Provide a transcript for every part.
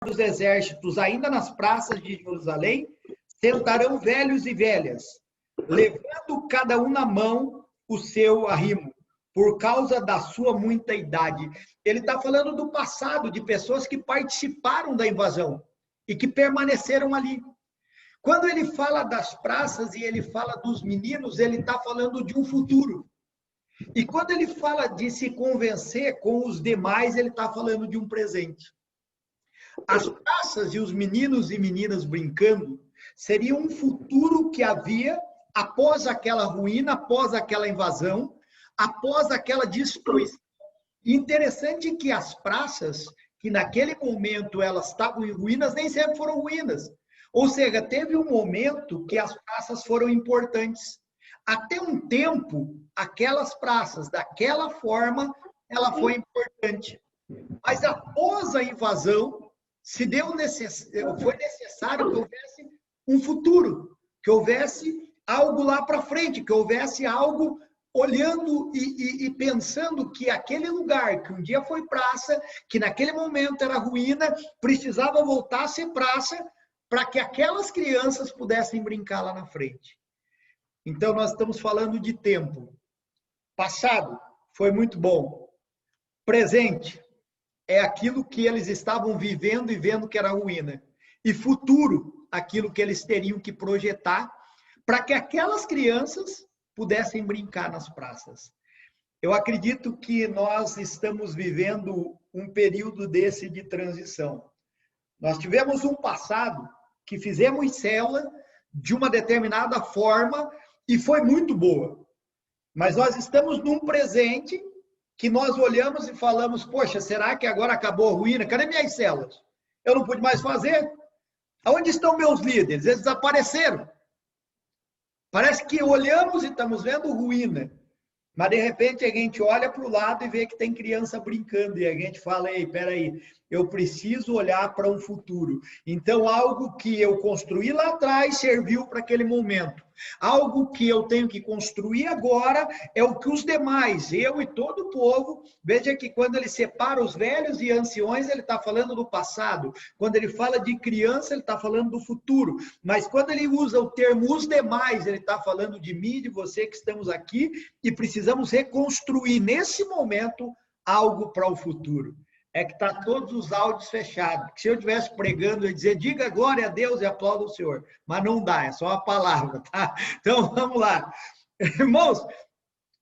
dos exércitos, ainda nas praças de Jerusalém, sentarão velhos e velhas, levando cada um na mão o seu arrimo, por causa da sua muita idade. Ele está falando do passado, de pessoas que participaram da invasão e que permaneceram ali. Quando ele fala das praças e ele fala dos meninos, ele está falando de um futuro. E quando ele fala de se convencer com os demais, ele está falando de um presente. As praças e os meninos e meninas brincando seria um futuro que havia após aquela ruína, após aquela invasão, após aquela destruição. Interessante que as praças, que naquele momento elas estavam em ruínas, nem sempre foram ruínas. Ou seja, teve um momento que as praças foram importantes. Até um tempo, aquelas praças, daquela forma, ela foi importante. Mas após a invasão, foi necessário que houvesse um futuro, que houvesse algo lá para frente, que houvesse algo olhando e pensando que aquele lugar, que um dia foi praça, que naquele momento era ruína, precisava voltar a ser praça para que aquelas crianças pudessem brincar lá na frente. Então, nós estamos falando de tempo. Passado foi muito bom. Presente é aquilo que eles estavam vivendo e vendo que era ruína. E futuro, aquilo que eles teriam que projetar para que aquelas crianças pudessem brincar nas praças. Eu acredito que nós estamos vivendo um período desse de transição. Nós tivemos um passado que fizemos célula de uma determinada forma e foi muito boa. Mas nós estamos num presente que nós olhamos e falamos, poxa, será que agora acabou a ruína? Cadê minhas células? Eu não pude mais fazer? Aonde estão meus líderes? Eles desapareceram. Parece que olhamos e estamos vendo ruína. Mas, de repente, a gente olha para o lado e vê que tem criança brincando. E a gente fala, ei, peraí, eu preciso olhar para um futuro. Então, algo que eu construí lá atrás serviu para aquele momento. Algo que eu tenho que construir agora é o que os demais, eu e todo o povo, veja que quando ele separa os velhos e anciões, ele está falando do passado. Quando ele fala de criança, ele está falando do futuro. Mas quando ele usa o termo os demais, ele está falando de mim e de você que estamos aqui e precisamos reconstruir nesse momento algo para o futuro. É que está todos os áudios fechados. Se eu estivesse pregando, eu ia dizer, diga glória a Deus e aplauda o Senhor. Mas não dá, é só uma palavra, tá? Então, vamos lá. Irmãos,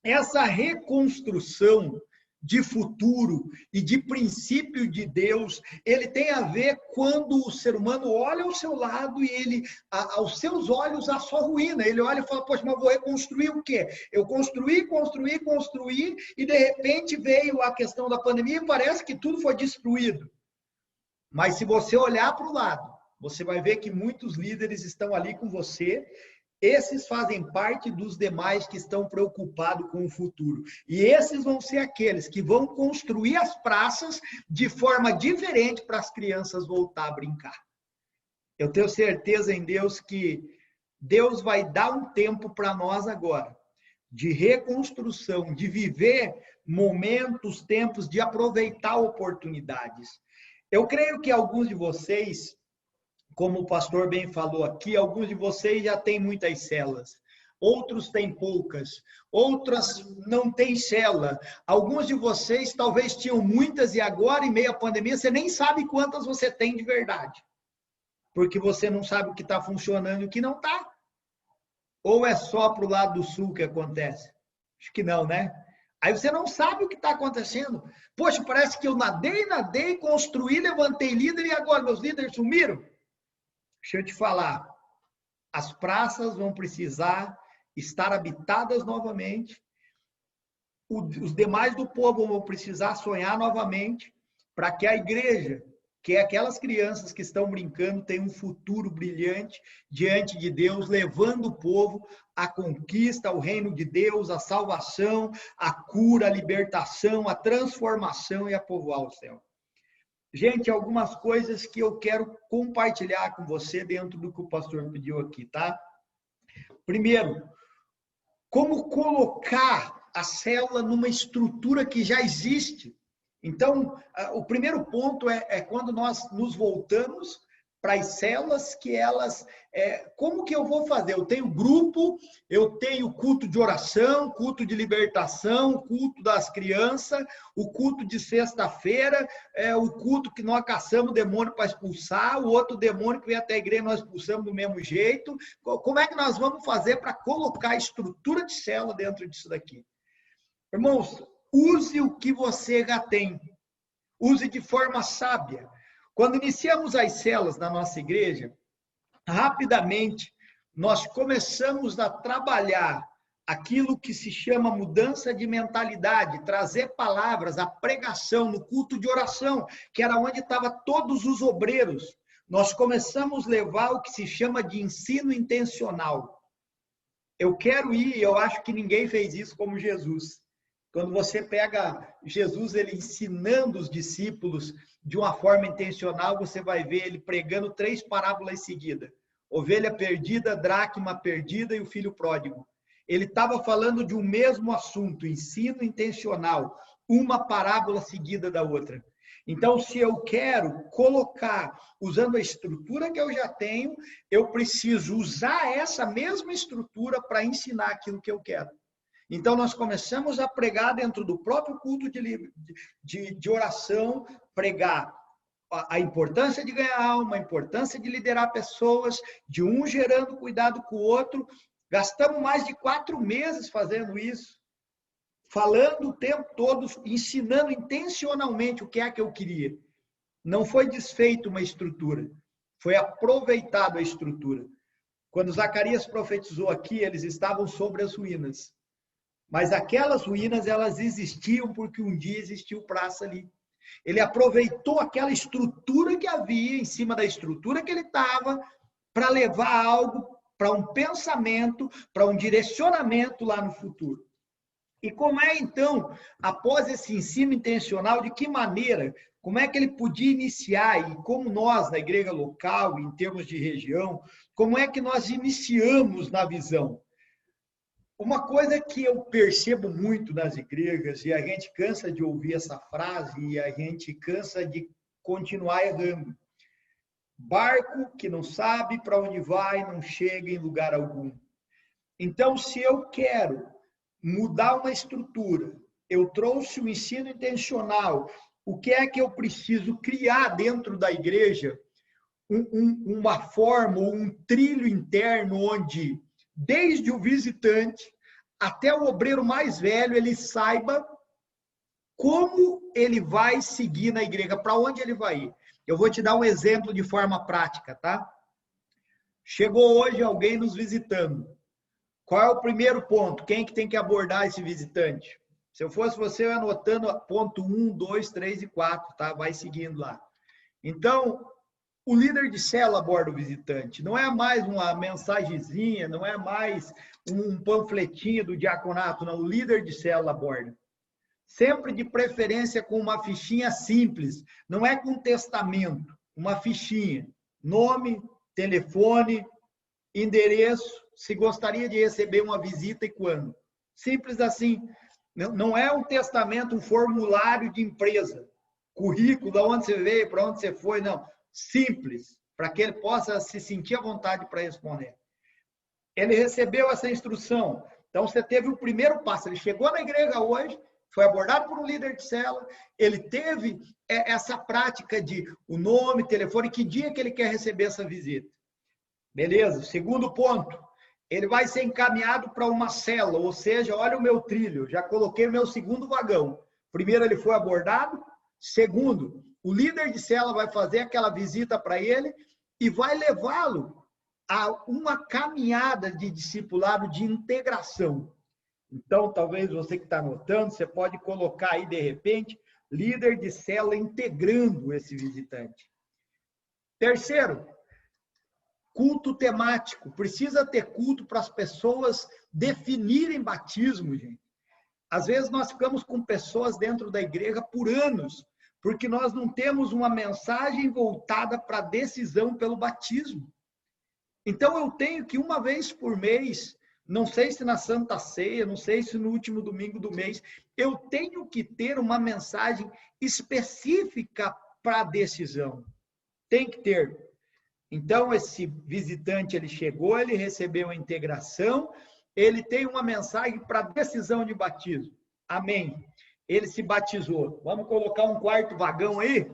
essa reconstrução de futuro e de princípio de Deus, ele tem a ver quando o ser humano olha ao seu lado e ele, aos seus olhos, a sua ruína. Ele olha e fala, poxa, mas vou reconstruir o quê? Eu construí, e de repente veio a questão da pandemia e parece que tudo foi destruído. Mas se você olhar para o lado, você vai ver que muitos líderes estão ali com você. Esses fazem parte dos demais que estão preocupados com o futuro. E esses vão ser aqueles que vão construir as praças de forma diferente para as crianças voltar a brincar. Eu tenho certeza em Deus que Deus vai dar um tempo para nós agora, de reconstrução, de viver momentos, tempos, de aproveitar oportunidades. Eu creio que alguns de vocês, como o pastor bem falou aqui, alguns de vocês já têm muitas células, outros têm poucas, outras não têm célula. Alguns de vocês talvez tinham muitas e agora, em meio à pandemia, você nem sabe quantas você tem de verdade, porque você não sabe o que está funcionando e o que não está. Ou é só para o lado do sul que acontece? Acho que não, né? Aí você não sabe o que está acontecendo. Poxa, parece que eu nadei, construí, levantei líder e agora meus líderes sumiram. Deixa eu te falar, as praças vão precisar estar habitadas novamente, os demais do povo vão precisar sonhar novamente, para que a igreja, que é aquelas crianças que estão brincando, tenham um futuro brilhante diante de Deus, levando o povo à conquista, ao reino de Deus, à salvação, à cura, à libertação, à transformação e a povoar o céu. Gente, algumas coisas que eu quero compartilhar com você dentro do que o pastor pediu aqui, tá? Primeiro, como colocar a célula numa estrutura que já existe Então, o primeiro ponto é quando nós nos voltamos para as células, que elas... como que eu vou fazer? Eu tenho grupo, eu tenho culto de oração, culto de libertação, culto das crianças, o culto de sexta-feira, o culto que nós caçamos o demônio para expulsar, o outro demônio que vem até a igreja nós expulsamos do mesmo jeito. Como é que nós vamos fazer para colocar a estrutura de célula dentro disso daqui? Irmãos, use o que você já tem. Use de forma sábia. Quando iniciamos as células na nossa igreja, rapidamente nós começamos a trabalhar aquilo que se chama mudança de mentalidade, trazer palavras, a pregação no culto de oração, que era onde estavam todos os obreiros. Nós começamos a levar o que se chama de ensino intencional. Eu quero ir, eu acho que ninguém fez isso como Jesus. Quando você pega Jesus, ele ensinando os discípulos de uma forma intencional, você vai ver ele pregando 3 parábolas seguidas. Ovelha perdida, dracma perdida e o filho pródigo. Ele estava falando de um mesmo assunto, ensino intencional, uma parábola seguida da outra. Então, se eu quero colocar, usando a estrutura que eu já tenho, eu preciso usar essa mesma estrutura para ensinar aquilo que eu quero. Então, nós começamos a pregar dentro do próprio culto de oração, pregar a importância de ganhar alma, a importância de liderar pessoas, de um gerando cuidado com o outro. Gastamos mais de 4 meses fazendo isso, falando o tempo todo, ensinando intencionalmente o que é que eu queria. Não foi desfeita uma estrutura, foi aproveitado a estrutura. Quando Zacarias profetizou aqui, eles estavam sobre as ruínas. Mas aquelas ruínas, elas existiam porque um dia existiu praça ali. Ele aproveitou aquela estrutura que havia em cima da estrutura que ele estava para levar algo para um pensamento, para um direcionamento lá no futuro. E como é, então, após esse ensino intencional, de que maneira, como é que ele podia iniciar, e como nós, na igreja local, em termos de região, como é que nós iniciamos na visão? Uma coisa que eu percebo muito nas igrejas, e a gente cansa de ouvir essa frase, e a gente cansa de continuar errando. Barco que não sabe para onde vai, não chega em lugar algum. Então, se eu quero mudar uma estrutura, eu trouxe o ensino intencional, o que é que eu preciso criar dentro da igreja? Uma forma, um trilho interno onde, desde o visitante até o obreiro mais velho, ele saiba como ele vai seguir na igreja, para onde ele vai ir. Eu vou te dar um exemplo de forma prática, tá? Chegou hoje alguém nos visitando. Qual é o primeiro ponto? Quem que tem que abordar esse visitante? Se eu fosse você, eu ia anotando ponto 1, 2, 3 e 4, tá? Vai seguindo lá. Então, o líder de célula aborda o visitante. Não é mais uma mensagenzinha, não é mais um panfletinho do diaconato, não. O líder de célula aborda. Sempre de preferência com uma fichinha simples. Não é com testamento, uma fichinha. Nome, telefone, endereço, se gostaria de receber uma visita e quando. Simples assim. Não é um testamento, um formulário de empresa. Currículo, de onde você veio, para onde você foi, não. Simples, para que ele possa se sentir à vontade para responder. Ele recebeu essa instrução. Então, você teve o primeiro passo. Ele chegou na igreja hoje, foi abordado por um líder de célula, ele teve essa prática de o nome, telefone, que dia que ele quer receber essa visita. Beleza? Segundo ponto, ele vai ser encaminhado para uma célula, ou seja, olha o meu trilho, já coloquei o meu segundo vagão. Primeiro, ele foi abordado. Segundo, o líder de célula vai fazer aquela visita para ele e vai levá-lo a uma caminhada de discipulado, de integração. Então, talvez você que está anotando, você pode colocar aí, de repente, líder de célula integrando esse visitante. Terceiro, culto temático. Precisa ter culto para as pessoas definirem batismo, gente. Às vezes nós ficamos com pessoas dentro da igreja por anos, porque nós não temos uma mensagem voltada para a decisão pelo batismo. Então, eu tenho que, uma vez por mês, não sei se na Santa Ceia, não sei se no último domingo do mês, eu tenho que ter uma mensagem específica para a decisão. Tem que ter. Então, esse visitante, ele chegou, ele recebeu a integração, ele tem uma mensagem para decisão de batismo. Amém. Ele se batizou. Vamos colocar um quarto vagão aí?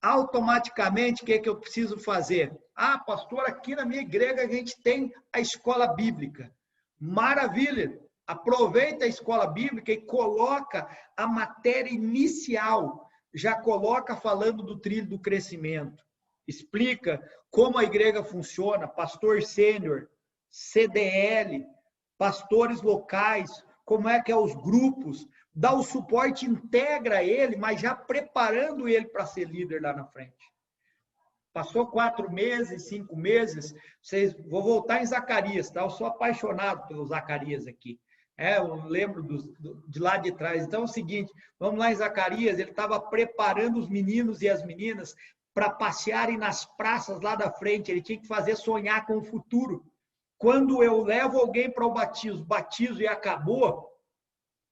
Automaticamente, o que é que eu preciso fazer? Ah, pastor, aqui na minha igreja a gente tem a escola bíblica. Maravilha! Aproveita a escola bíblica e coloca a matéria inicial. Já coloca falando do trilho do crescimento. Explica como a igreja funciona, pastor sênior, CDL, pastores locais, como é que é os grupos, dá o suporte, integra ele, mas já preparando ele para ser líder lá na frente. Passou 4 meses, 5 meses, vou voltar em Zacarias, tá? Eu sou apaixonado pelo Zacarias aqui. Eu lembro de lá de trás. Então é o seguinte, vamos lá em Zacarias, ele estava preparando os meninos e as meninas para passearem nas praças lá da frente, ele tinha que fazer sonhar com o futuro. Quando eu levo alguém para o batizo e acabou,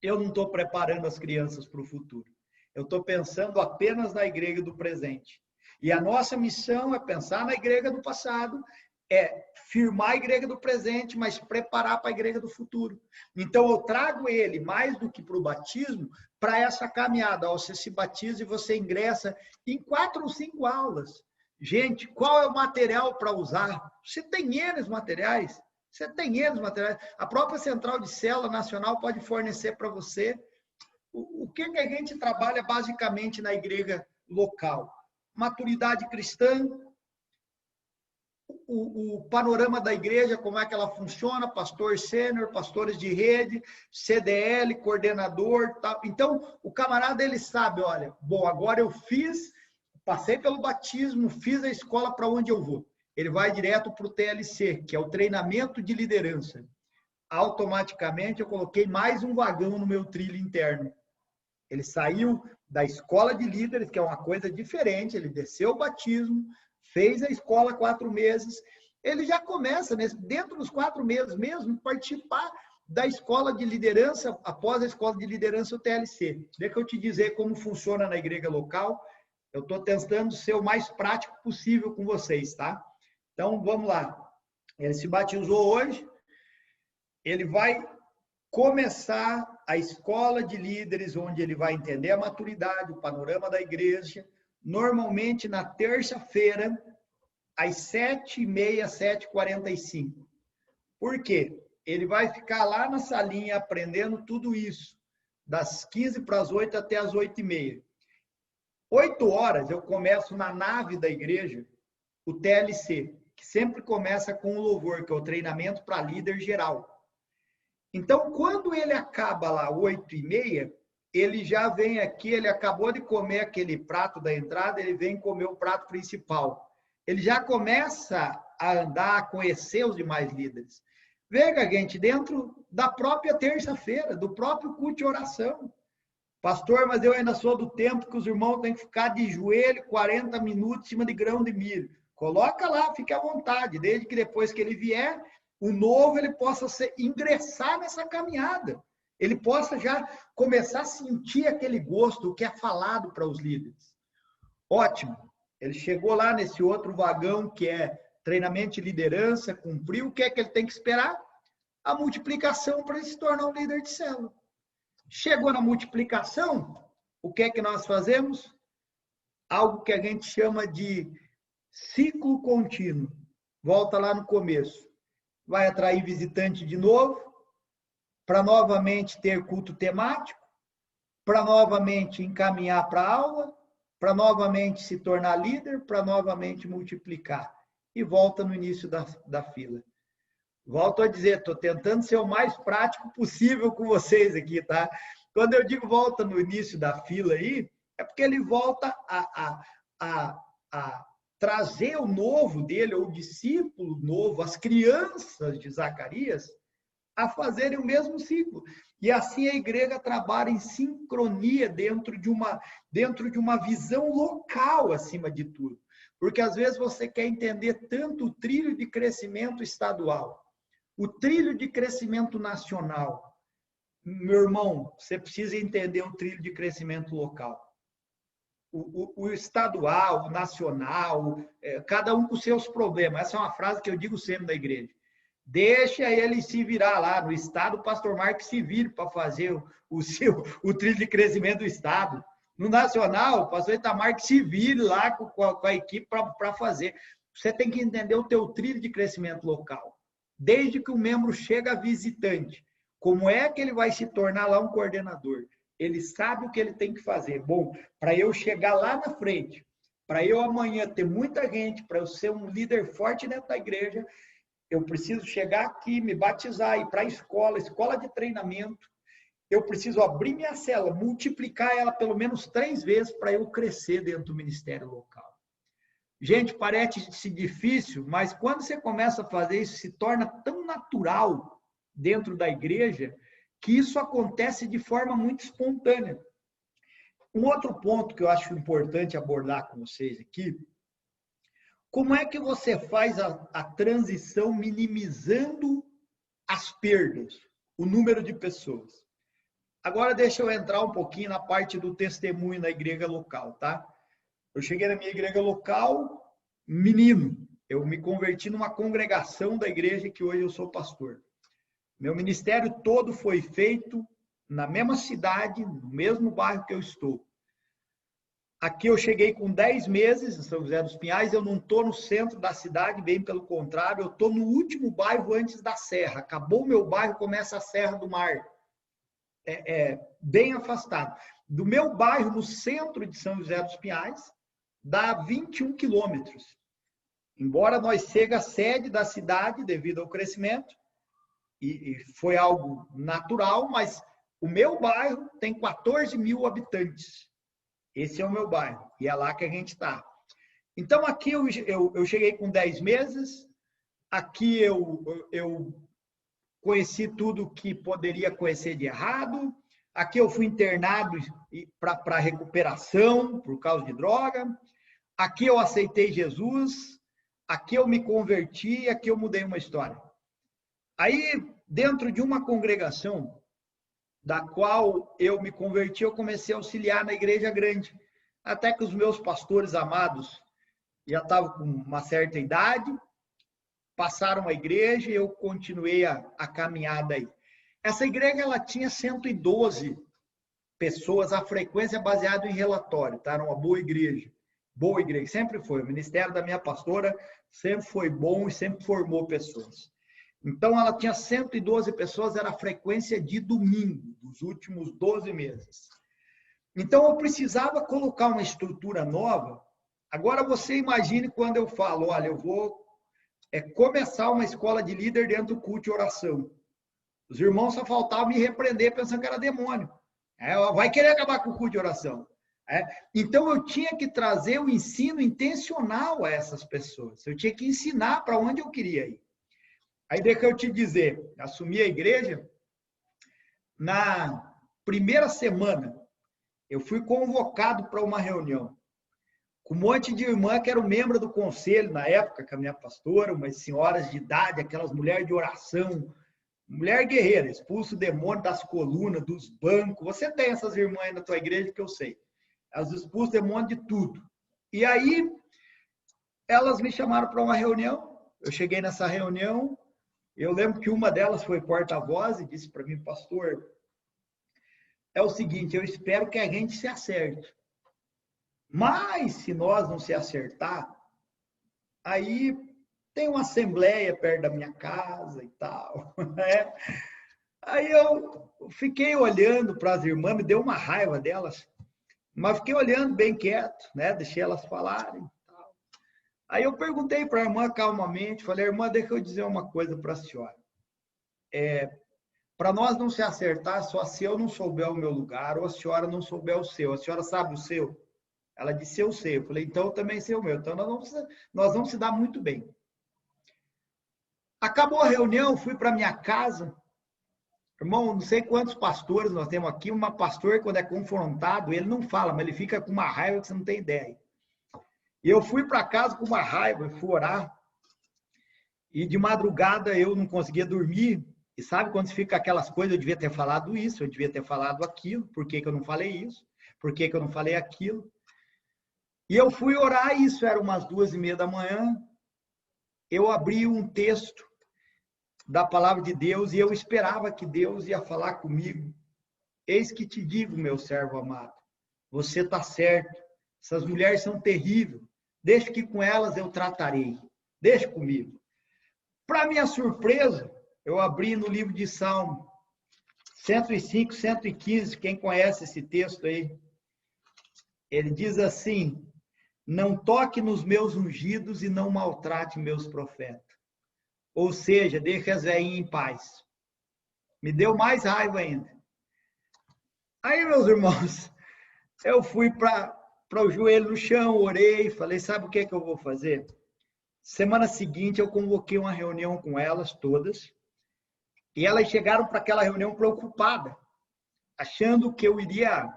eu não estou preparando as crianças para o futuro. Eu estou pensando apenas na igreja do presente. E a nossa missão é pensar na igreja do passado, é firmar a igreja do presente, mas preparar para a igreja do futuro. Então, eu trago ele, mais do que para o batismo, para essa caminhada. Você se batiza e você ingressa em 4 ou 5 aulas. Gente, qual é o material para usar? Você tem N materiais. Você tem N materiais. A própria Central de Célula Nacional pode fornecer para você. O que a gente trabalha basicamente na igreja local? Maturidade cristã, o panorama da igreja, como é que ela funciona, pastor sênior, pastores de rede, CDL, coordenador, tal. Então, o camarada, ele sabe, olha, bom, agora eu passei pelo batismo, fiz a escola para onde eu vou. Ele vai direto para o TLC, que é o treinamento de liderança. Automaticamente, eu coloquei mais um vagão no meu trilho interno. Ele saiu da escola de líderes, que é uma coisa diferente, ele desceu o batismo, fez a escola 4 meses, ele já começa, dentro dos 4 meses mesmo, participar da escola de liderança, após a escola de liderança, o TLC. Deixa eu te dizer como funciona na igreja local, eu estou tentando ser o mais prático possível com vocês, tá? Então, vamos lá. Ele se batizou hoje, ele vai começar a escola de líderes, onde ele vai entender a maturidade, o panorama da igreja, normalmente na terça-feira, às 7h30, 7h45. Por quê? Ele vai ficar lá na salinha aprendendo tudo isso, das 15 para as 8 até as 8h30. 8 horas eu começo na nave da igreja, o TLC, que sempre começa com o louvor, que é o treinamento para líder geral. Então, quando ele acaba lá 8h30, ele já vem aqui, ele acabou de comer aquele prato da entrada, ele vem comer o prato principal. Ele já começa a andar, a conhecer os demais líderes. Veja, gente, dentro da própria terça-feira, do próprio culto de oração. Pastor, mas eu ainda sou do tempo que os irmãos têm que ficar de joelho 40 minutos em cima de grão de milho. Coloca lá, fique à vontade, desde que depois que ele vier, o novo ele possa ingressar nessa caminhada. Ele possa já começar a sentir aquele gosto, o que é falado para os líderes. Ótimo. Ele chegou lá nesse outro vagão que é treinamento de liderança, cumpriu. O que é que ele tem que esperar? A multiplicação para ele se tornar um líder de célula. Chegou na multiplicação, o que é que nós fazemos? Algo que a gente chama de ciclo contínuo. Volta lá no começo. Vai atrair visitante de novo, para novamente ter culto temático, para novamente encaminhar para a aula, para novamente se tornar líder, para novamente multiplicar. E volta no início da fila. Volto a dizer, estou tentando ser o mais prático possível com vocês aqui, tá? Quando eu digo volta no início da fila aí, é porque ele volta a trazer o novo dele, ou o discípulo novo, as crianças de Zacarias, a fazerem o mesmo ciclo. E assim a igreja trabalha em sincronia dentro de uma visão local, acima de tudo. Porque às vezes você quer entender tanto o trilho de crescimento estadual. O trilho de crescimento nacional, meu irmão, você precisa entender o trilho de crescimento local. O estadual, o nacional, cada um com seus problemas. Essa é uma frase que eu digo sempre na igreja. Deixa ele se virar lá no estado, o pastor Marcos se vire para fazer o trilho de crescimento do estado. No nacional, o pastor Itamar que se vire lá com a equipe para fazer. Você tem que entender o teu trilho de crescimento local. Desde que o membro chega visitante, como é que ele vai se tornar lá um coordenador? Ele sabe o que ele tem que fazer. Bom, para eu chegar lá na frente, para eu amanhã ter muita gente, para eu ser um líder forte dentro da igreja, eu preciso chegar aqui, me batizar, ir para a escola de treinamento. Eu preciso abrir minha célula, multiplicar ela pelo menos 3 vezes para eu crescer dentro do ministério local. Gente, parece difícil, mas quando você começa a fazer isso, se torna tão natural dentro da igreja, que isso acontece de forma muito espontânea. Um outro ponto que eu acho importante abordar com vocês aqui, como é que você faz a transição minimizando as perdas, o número de pessoas? Agora deixa eu entrar um pouquinho na parte do testemunho na igreja local, tá? Eu cheguei na minha igreja local, menino. Eu me converti numa congregação da igreja que hoje eu sou pastor. Meu ministério todo foi feito na mesma cidade, no mesmo bairro que eu estou. Aqui eu cheguei com 10 meses, em São José dos Pinhais, eu não estou no centro da cidade, bem pelo contrário, eu estou no último bairro antes da Serra. Acabou o meu bairro, começa a Serra do Mar. Bem afastado. Do meu bairro, no centro de São José dos Pinhais, dá 21 quilômetros. Embora nós seja a sede da cidade devido ao crescimento, e foi algo natural, mas o meu bairro tem 14 mil habitantes. Esse é o meu bairro, e é lá que a gente está. Então, aqui eu cheguei com 10 meses, aqui eu conheci tudo que poderia conhecer de errado, aqui eu fui internado para recuperação por causa de droga, aqui eu aceitei Jesus, aqui eu me converti, aqui eu mudei uma história. Aí, dentro de uma congregação da qual eu me converti, eu comecei a auxiliar na igreja grande, até que os meus pastores amados já estavam com uma certa idade, passaram a igreja e eu continuei a caminhada aí. Essa igreja ela tinha 112 pessoas, a frequência baseada em relatório, tá? Era uma boa igreja, sempre foi. O ministério da minha pastora sempre foi bom e sempre formou pessoas. Então, ela tinha 112 pessoas, era a frequência de domingo, dos últimos 12 meses. Então, eu precisava colocar uma estrutura nova. Agora, você imagine quando eu falo, olha, eu vou começar uma escola de líder dentro do culto de oração. Os irmãos só faltavam me repreender pensando que era demônio. Vai querer acabar com o culto de oração. Então, eu tinha que trazer o ensino intencional a essas pessoas. Eu tinha que ensinar para onde eu queria ir. Aí deixa eu te dizer, assumi a igreja, na primeira semana, eu fui convocado para uma reunião, com um monte de irmã que eram membro do conselho, na época, com a minha pastora, umas senhoras de idade, aquelas mulheres de oração, mulher guerreira, expulsa o demônio das colunas, dos bancos, você tem essas irmãs aí na tua igreja que eu sei, elas expulsam o demônio de tudo. E aí, elas me chamaram para uma reunião, eu cheguei nessa reunião, eu lembro que uma delas foi porta-voz e disse para mim, pastor, é o seguinte, eu espero que a gente se acerte. Mas, se nós não se acertar, aí tem uma assembleia perto da minha casa e tal. Né? Aí eu fiquei olhando para as irmãs, me deu uma raiva delas, mas fiquei olhando bem quieto, né? Deixei elas falarem. Aí eu perguntei para a irmã calmamente, falei, irmã, deixa eu dizer uma coisa para a senhora. Para nós não se acertar, só se eu não souber o meu lugar ou a senhora não souber o seu. A senhora sabe o seu? Ela disse, eu sei. Eu falei, então eu também sei o meu. Então nós vamos se dar muito bem. Acabou a reunião, fui para minha casa. Irmão, não sei quantos pastores nós temos aqui. Um pastor, quando é confrontado, ele não fala, mas ele fica com uma raiva que você não tem ideia. E eu fui para casa com uma raiva, fui orar. E de madrugada eu não conseguia dormir. E sabe quando fica aquelas coisas, eu devia ter falado isso, eu devia ter falado aquilo, por que que eu não falei isso? Por que que eu não falei aquilo? E eu fui orar, isso era umas 2:30 da manhã, eu abri um texto da palavra de Deus e eu esperava que Deus ia falar comigo. Eis que te digo, meu servo amado, você está certo, essas mulheres são terríveis, deixa que com elas eu tratarei, deixa comigo. Para minha surpresa, eu abri no livro de Salmo 105, 115, quem conhece esse texto aí, ele diz assim: não toque nos meus ungidos e não maltrate meus profetas. Ou seja, deixe as velhinhas em paz. Me deu mais raiva ainda. Aí, meus irmãos, eu fui para o joelho no chão, orei, falei, sabe o que eu vou fazer? Semana seguinte, eu convoquei uma reunião com elas todas, e elas chegaram para aquela reunião preocupadas, achando que eu iria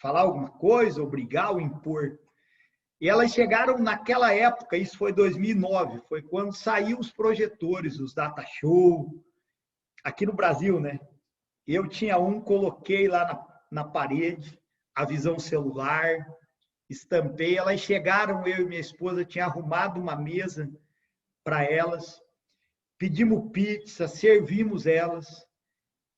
falar alguma coisa, obrigar ou impor. E elas chegaram naquela época, isso foi 2009, foi quando saiu os projetores, os data show, aqui no Brasil, né? Eu tinha um, coloquei lá na parede, a visão celular, estampei, elas chegaram, eu e minha esposa, tinha arrumado uma mesa para elas, pedimos pizza, servimos elas,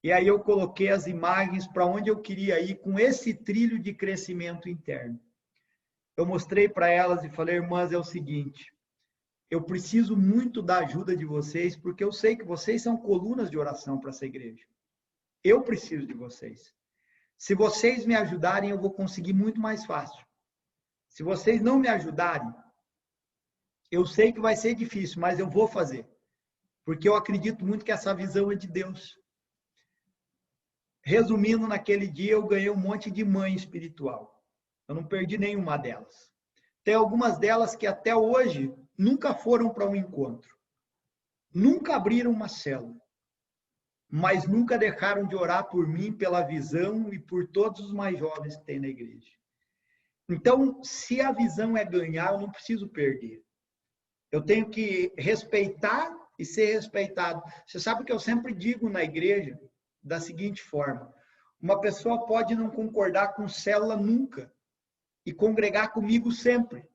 e aí eu coloquei as imagens para onde eu queria ir com esse trilho de crescimento interno. Eu mostrei para elas e falei, irmãs, é o seguinte, eu preciso muito da ajuda de vocês, porque eu sei que vocês são colunas de oração para essa igreja. Eu preciso de vocês. Se vocês me ajudarem, eu vou conseguir muito mais fácil. Se vocês não me ajudarem, eu sei que vai ser difícil, mas eu vou fazer. Porque eu acredito muito que essa visão é de Deus. Resumindo, naquele dia eu ganhei um monte de mãe espiritual. Eu não perdi nenhuma delas. Tem algumas delas que até hoje nunca foram para um encontro. Nunca abriram uma célula. Mas nunca deixaram de orar por mim, pela visão e por todos os mais jovens que tem na igreja. Então, se a visão é ganhar, eu não preciso perder. Eu tenho que respeitar e ser respeitado. Você sabe que eu sempre digo na igreja da seguinte forma: uma pessoa pode não concordar com célula nunca e congregar comigo sempre,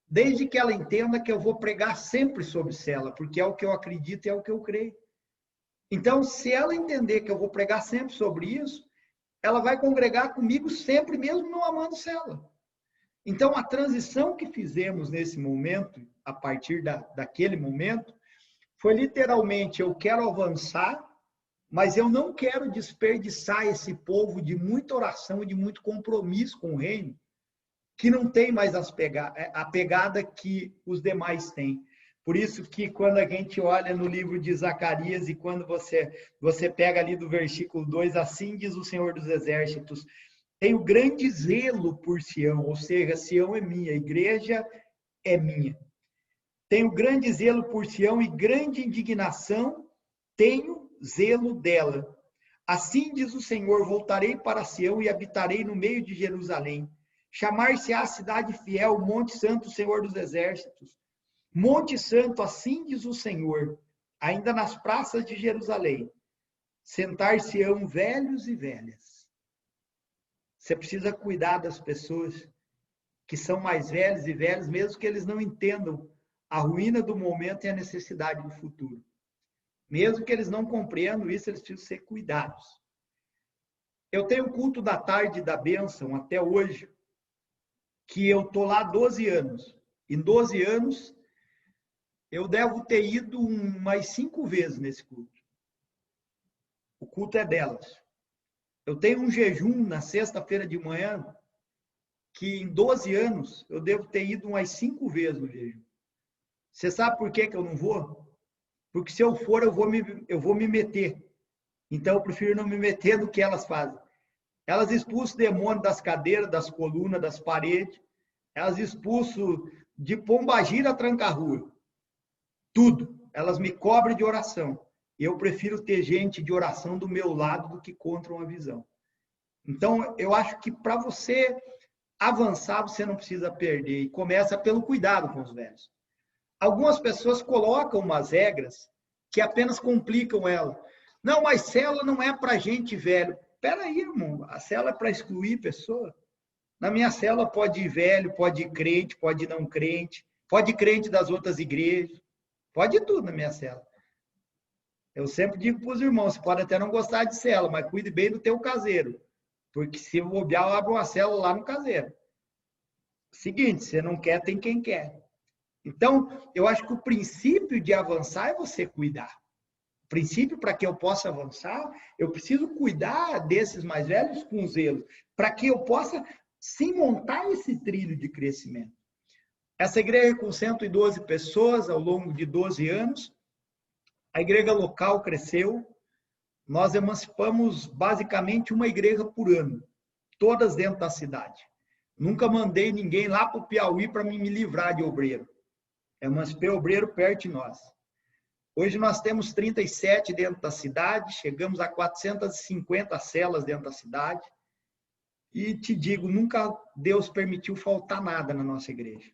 desde que ela entenda que eu vou pregar sempre sobre célula, porque é o que eu acredito e é o que eu creio. Então, se ela entender que eu vou pregar sempre sobre isso, ela vai congregar comigo sempre, mesmo não amando célula. Então, a transição que fizemos nesse momento, a partir daquele momento, foi literalmente, eu quero avançar, mas eu não quero desperdiçar esse povo de muita oração e de muito compromisso com o reino, que não tem mais a pegada que os demais têm. Por isso que quando a gente olha no livro de Zacarias e quando você pega ali do versículo 2, assim diz o Senhor dos Exércitos, tenho grande zelo por Sião, ou seja, Sião é minha, a igreja é minha. Tenho grande zelo por Sião e grande indignação, tenho zelo dela. Assim diz o Senhor, voltarei para Sião e habitarei no meio de Jerusalém. Chamar-se-á cidade fiel, Monte Santo, Senhor dos Exércitos. Monte Santo, assim diz o Senhor, ainda nas praças de Jerusalém, sentar-se-ão velhos e velhas. Você precisa cuidar das pessoas que são mais velhos e velhos, mesmo que eles não entendam a ruína do momento e a necessidade do futuro. Mesmo que eles não compreendam isso, eles precisam ser cuidados. Eu tenho o culto da tarde da bênção até hoje, que eu estou lá há 12 anos. Em 12 anos, eu devo ter ido umas 5 vezes nesse culto. O culto é delas. Eu tenho um jejum na sexta-feira de manhã, que em 12 anos eu devo ter ido umas 5 vezes no jejum. Você sabe por que eu não vou? Porque se eu for, eu vou me meter. Então eu prefiro não me meter do que elas fazem. Elas expulsam o demônio das cadeiras, das colunas, das paredes. Elas expulsam de pombagira a tranca-rua. Tudo. Elas me cobrem de oração. Eu prefiro ter gente de oração do meu lado do que contra uma visão. Então, eu acho que para você avançar, você não precisa perder. E começa pelo cuidado com os velhos. Algumas pessoas colocam umas regras que apenas complicam ela. Não, mas célula não é para gente velho. Espera aí, irmão. A célula é para excluir pessoa. Na minha célula pode ir velho, pode ir crente, pode ir não crente, pode ir crente das outras igrejas, pode ir tudo na minha célula. Eu sempre digo para os irmãos, você pode até não gostar de célula, mas cuide bem do teu caseiro. Porque se eu bobear, eu abro uma célula lá no caseiro. Seguinte, você não quer, tem quem quer. Então, eu acho que o princípio de avançar é você cuidar. O princípio para que eu possa avançar, eu preciso cuidar desses mais velhos com zelo, para que eu possa sim montar esse trilho de crescimento. Essa igreja com 112 pessoas ao longo de 12 anos, a igreja local cresceu, nós emancipamos basicamente uma igreja por ano, todas dentro da cidade. Nunca mandei ninguém lá para o Piauí para me livrar de obreiro. Emancipei obreiro perto de nós. Hoje nós temos 37 dentro da cidade, chegamos a 450 celas dentro da cidade. E te digo, nunca Deus permitiu faltar nada na nossa igreja.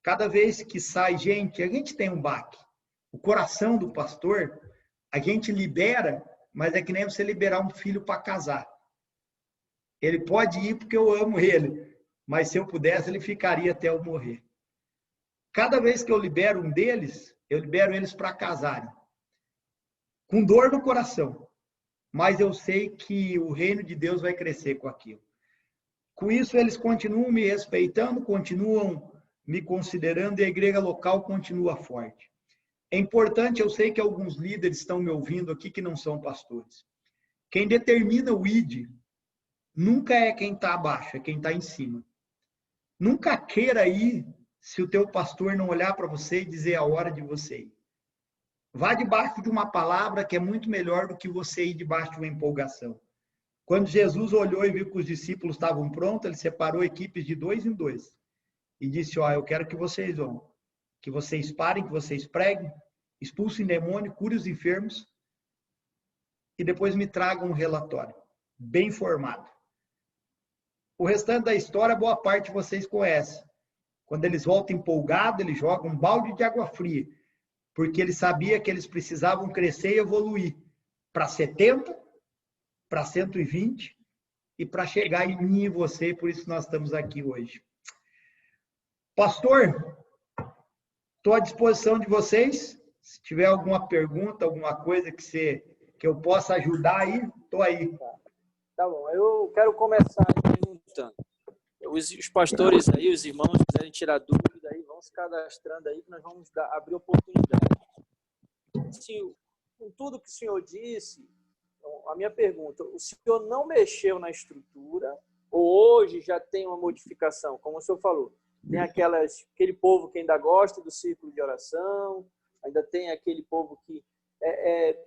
Cada vez que sai gente, a gente tem um baque. O coração do pastor, a gente libera, mas é que nem você liberar um filho para casar. Ele pode ir porque eu amo ele, mas se eu pudesse, ele ficaria até eu morrer. Cada vez que eu libero um deles, eu libero eles para casarem. Com dor no coração. Mas eu sei que o reino de Deus vai crescer com aquilo. Com isso, eles continuam me respeitando, continuam me considerando e a igreja local continua forte. É importante, eu sei que alguns líderes estão me ouvindo aqui que não são pastores. Quem determina o ID nunca é quem está abaixo, é quem está em cima. Nunca queira ir se o teu pastor não olhar para você e dizer a hora de você ir. Vá debaixo de uma palavra que é muito melhor do que você ir debaixo de uma empolgação. Quando Jesus olhou e viu que os discípulos estavam prontos, ele separou equipes de 2 em 2 e disse, eu quero que vocês vão, que vocês parem, que vocês preguem, expulsem demônio, curem os enfermos e depois me tragam um relatório bem formado. O restante da história, boa parte vocês conhecem. Quando eles voltam empolgados, eles jogam um balde de água fria, porque ele sabia que eles precisavam crescer e evoluir para 70, para 120 e para chegar em mim e você, por isso nós estamos aqui hoje. Pastor, estou à disposição de vocês. Se tiver alguma pergunta, alguma coisa que eu possa ajudar aí, estou aí. Tá bom, eu quero começar perguntando. Os pastores aí, os irmãos, que quiserem tirar dúvida aí, vão se cadastrando aí, que nós vamos abrir oportunidade. Assim, com tudo que o senhor disse, a minha pergunta, o senhor não mexeu na estrutura ou hoje já tem uma modificação? Como o senhor falou, tem aquele povo que ainda gosta do círculo de oração, ainda tem aquele povo que...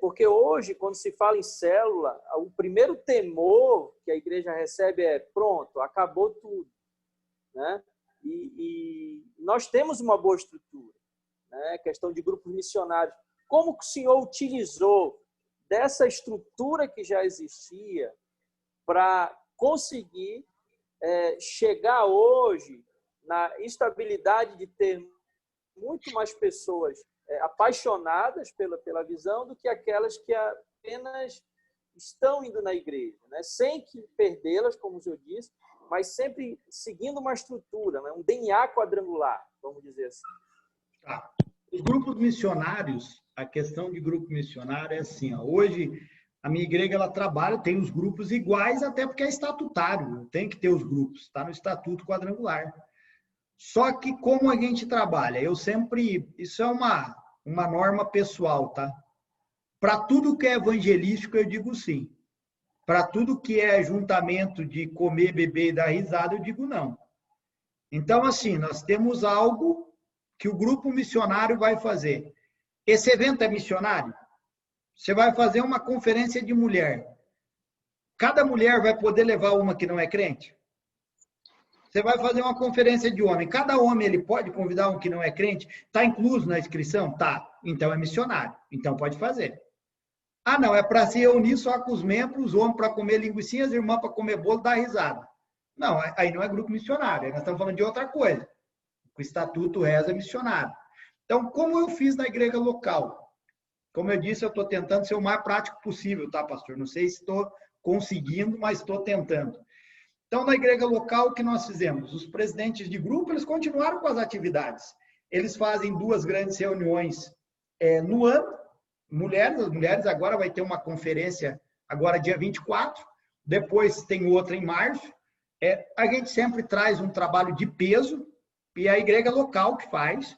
porque hoje, quando se fala em célula, o primeiro temor que a igreja recebe é pronto, acabou tudo. Né? E nós temos uma boa estrutura, né? Questão de grupos missionários. Como que o senhor utilizou dessa estrutura que já existia para conseguir chegar hoje na estabilidade de ter muito mais pessoas apaixonadas pela visão do que aquelas que apenas estão indo na igreja, né? Sem que perdê-las, como o senhor disse, mas sempre seguindo uma estrutura, né? Um DNA quadrangular, vamos dizer assim. Tá. Os grupos missionários, a questão de grupo missionário é assim, hoje a minha igreja ela trabalha, tem os grupos iguais, até porque é estatutário, tem que ter os grupos, está no estatuto quadrangular. Só que como a gente trabalha, isso é uma norma pessoal, tá? Para tudo que é evangelístico, eu digo sim. Para tudo que é juntamento de comer, beber e dar risada, eu digo não. Então, assim, nós temos algo que o grupo missionário vai fazer. Esse evento é missionário? Você vai fazer uma conferência de mulher. Cada mulher vai poder levar uma que não é crente? Você vai fazer uma conferência de homem. Cada homem ele pode convidar um que não é crente? Está incluso na inscrição? Tá. Então é missionário. Então pode fazer. Ah, não, é para se reunir só com os membros, os homens para comer linguiça, as irmãs para comer bolo, dar risada. Não, aí não é grupo missionário. Aí nós estamos falando de outra coisa. O Estatuto Reza é missionário. Então, como eu fiz na igreja local? Como eu disse, eu estou tentando ser o mais prático possível, tá, pastor? Não sei se estou conseguindo, mas estou tentando. Então, na igreja local, o que nós fizemos? Os presidentes de grupo, eles continuaram com as atividades. Eles fazem 2 grandes reuniões no ano. As mulheres agora vai ter uma conferência, agora dia 24, depois tem outra em março. A gente sempre traz um trabalho de peso, e a igreja local que faz.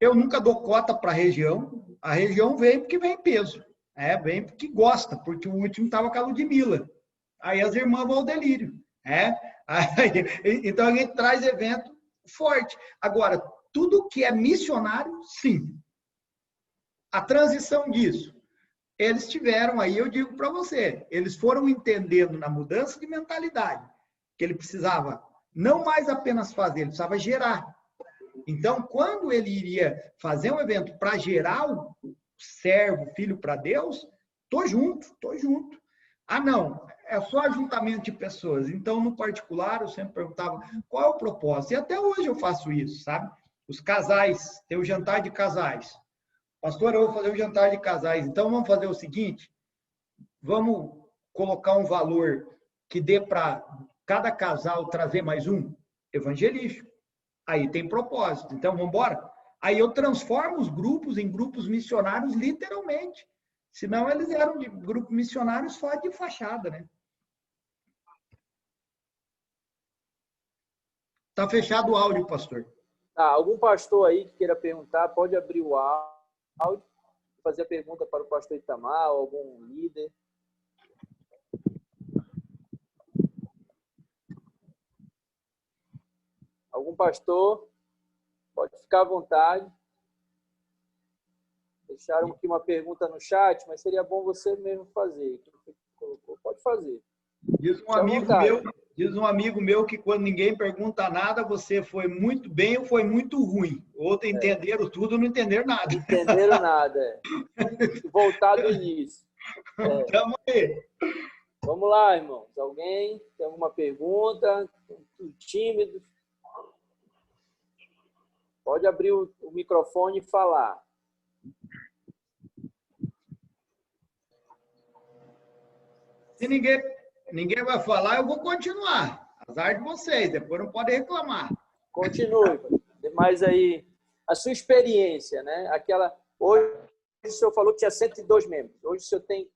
Eu nunca dou cota para a região vem porque vem peso, vem porque gosta, porque o último estava com a Ludmilla. Aí as irmãs vão ao delírio. Então a gente traz evento forte. Agora, tudo que é missionário, sim. A transição disso, eles tiveram aí, eu digo para você, eles foram entendendo na mudança de mentalidade que ele precisava não mais apenas fazer, ele precisava gerar. Então, quando ele iria fazer um evento para gerar o servo, filho para Deus, tô junto. Ah, não, é só ajuntamento de pessoas. Então, no particular, eu sempre perguntava qual é o propósito. E até hoje eu faço isso, sabe? Os casais, tem o jantar de casais. Pastor, eu vou fazer o jantar de casais. Então, vamos fazer o seguinte, vamos colocar um valor que dê para cada casal trazer mais um evangelístico. Aí tem propósito. Então, vamos embora? Aí eu transformo os grupos em grupos missionários, literalmente. Senão, eles eram de grupo missionário só de fachada, né? Tá fechado o áudio, pastor. Algum pastor aí que queira perguntar, pode abrir o áudio, fazer a pergunta para o pastor Itamar, ou algum líder. Algum pastor, pode ficar à vontade. Deixaram aqui uma pergunta no chat, mas seria bom você mesmo fazer. Pode fazer. Diz um amigo meu que quando ninguém pergunta nada, você foi muito bem ou foi muito ruim. Outros entenderam tudo, não entenderam nada. Não entenderam nada. Voltar do início. Tamo aí. Vamos lá, irmãos. Alguém tem alguma pergunta? Estão tímidos? Pode abrir o microfone e falar. Se ninguém vai falar, eu vou continuar. Azar de vocês, depois não podem reclamar. Continue. Mas aí, a sua experiência, né? Hoje o senhor falou que tinha 102 membros. Hoje o senhor tem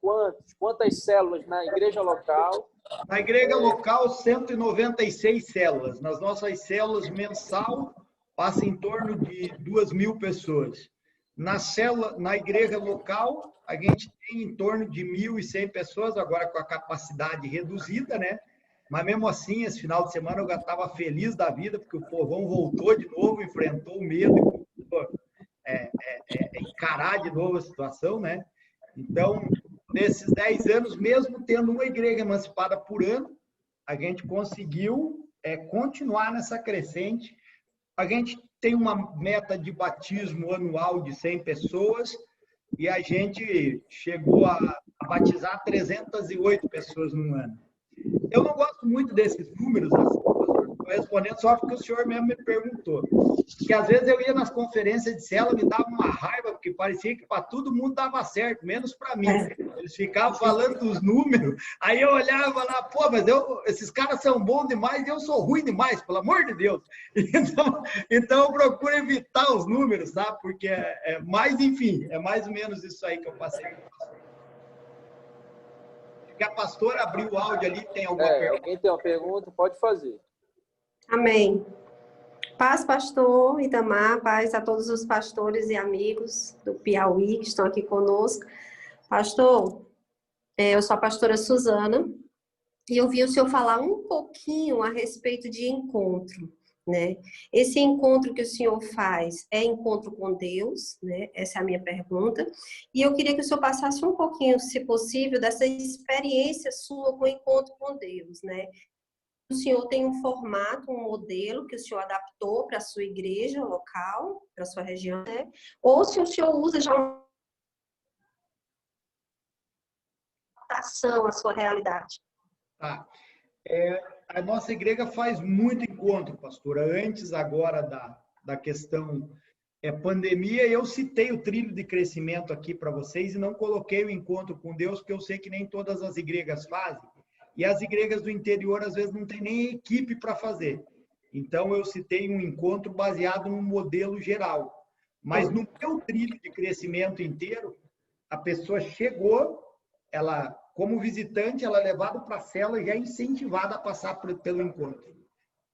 quantas células na igreja local? Na igreja local, 196 células. Nas nossas células mensal, passa em torno de 2.000 pessoas. Na igreja local, a gente tem em torno de 1.100 pessoas, agora com a capacidade reduzida, né? Mas mesmo assim, esse final de semana eu já estava feliz da vida, porque o povão voltou de novo, enfrentou o medo, encarar de novo a situação, né? Então, nesses 10 anos, mesmo tendo uma igreja emancipada por ano, a gente conseguiu continuar nessa crescente. A gente tem uma meta de batismo anual de 100 pessoas e a gente chegou a batizar 308 pessoas no ano. Eu não gosto muito desses números, assim, estou respondendo só porque o senhor mesmo me perguntou. Que às vezes eu ia nas conferências de célula, me dava uma raiva, porque parecia que para todo mundo dava certo, menos para mim. Eles ficavam falando dos números, aí eu olhava lá, pô, mas esses caras são bons demais e eu sou ruim demais, pelo amor de Deus. Então eu procuro evitar os números, sabe? Porque enfim, é mais ou menos isso aí que eu passei. Que a pastora abriu o áudio ali, tem alguma pergunta? Alguém tem uma pergunta? Pode fazer. Amém. Paz, pastor Itamar, paz a todos os pastores e amigos do Piauí que estão aqui conosco. Pastor, eu sou a pastora Suzana e eu vi o senhor falar um pouquinho a respeito de encontro, né? Esse encontro que o senhor faz é encontro com Deus, né? Essa é a minha pergunta. E eu queria que o senhor passasse um pouquinho, se possível, dessa experiência sua com o encontro com Deus, né? O senhor tem um formato, um modelo que o senhor adaptou para a sua igreja local, para a sua região, né? Ou se o senhor usa já uma adaptação à sua realidade. Tá. A nossa igreja faz muito encontro, pastora. Antes agora da questão pandemia. Eu citei o trilho de crescimento aqui para vocês e não coloquei o encontro com Deus, porque eu sei que nem todas as igrejas fazem. E as igrejas do interior, às vezes, não tem nem equipe para fazer. Então, eu citei um encontro baseado num modelo geral. Mas no meu trilho de crescimento inteiro, a pessoa chegou, ela, como visitante, ela é levada para a cela e já é incentivada a passar pelo encontro.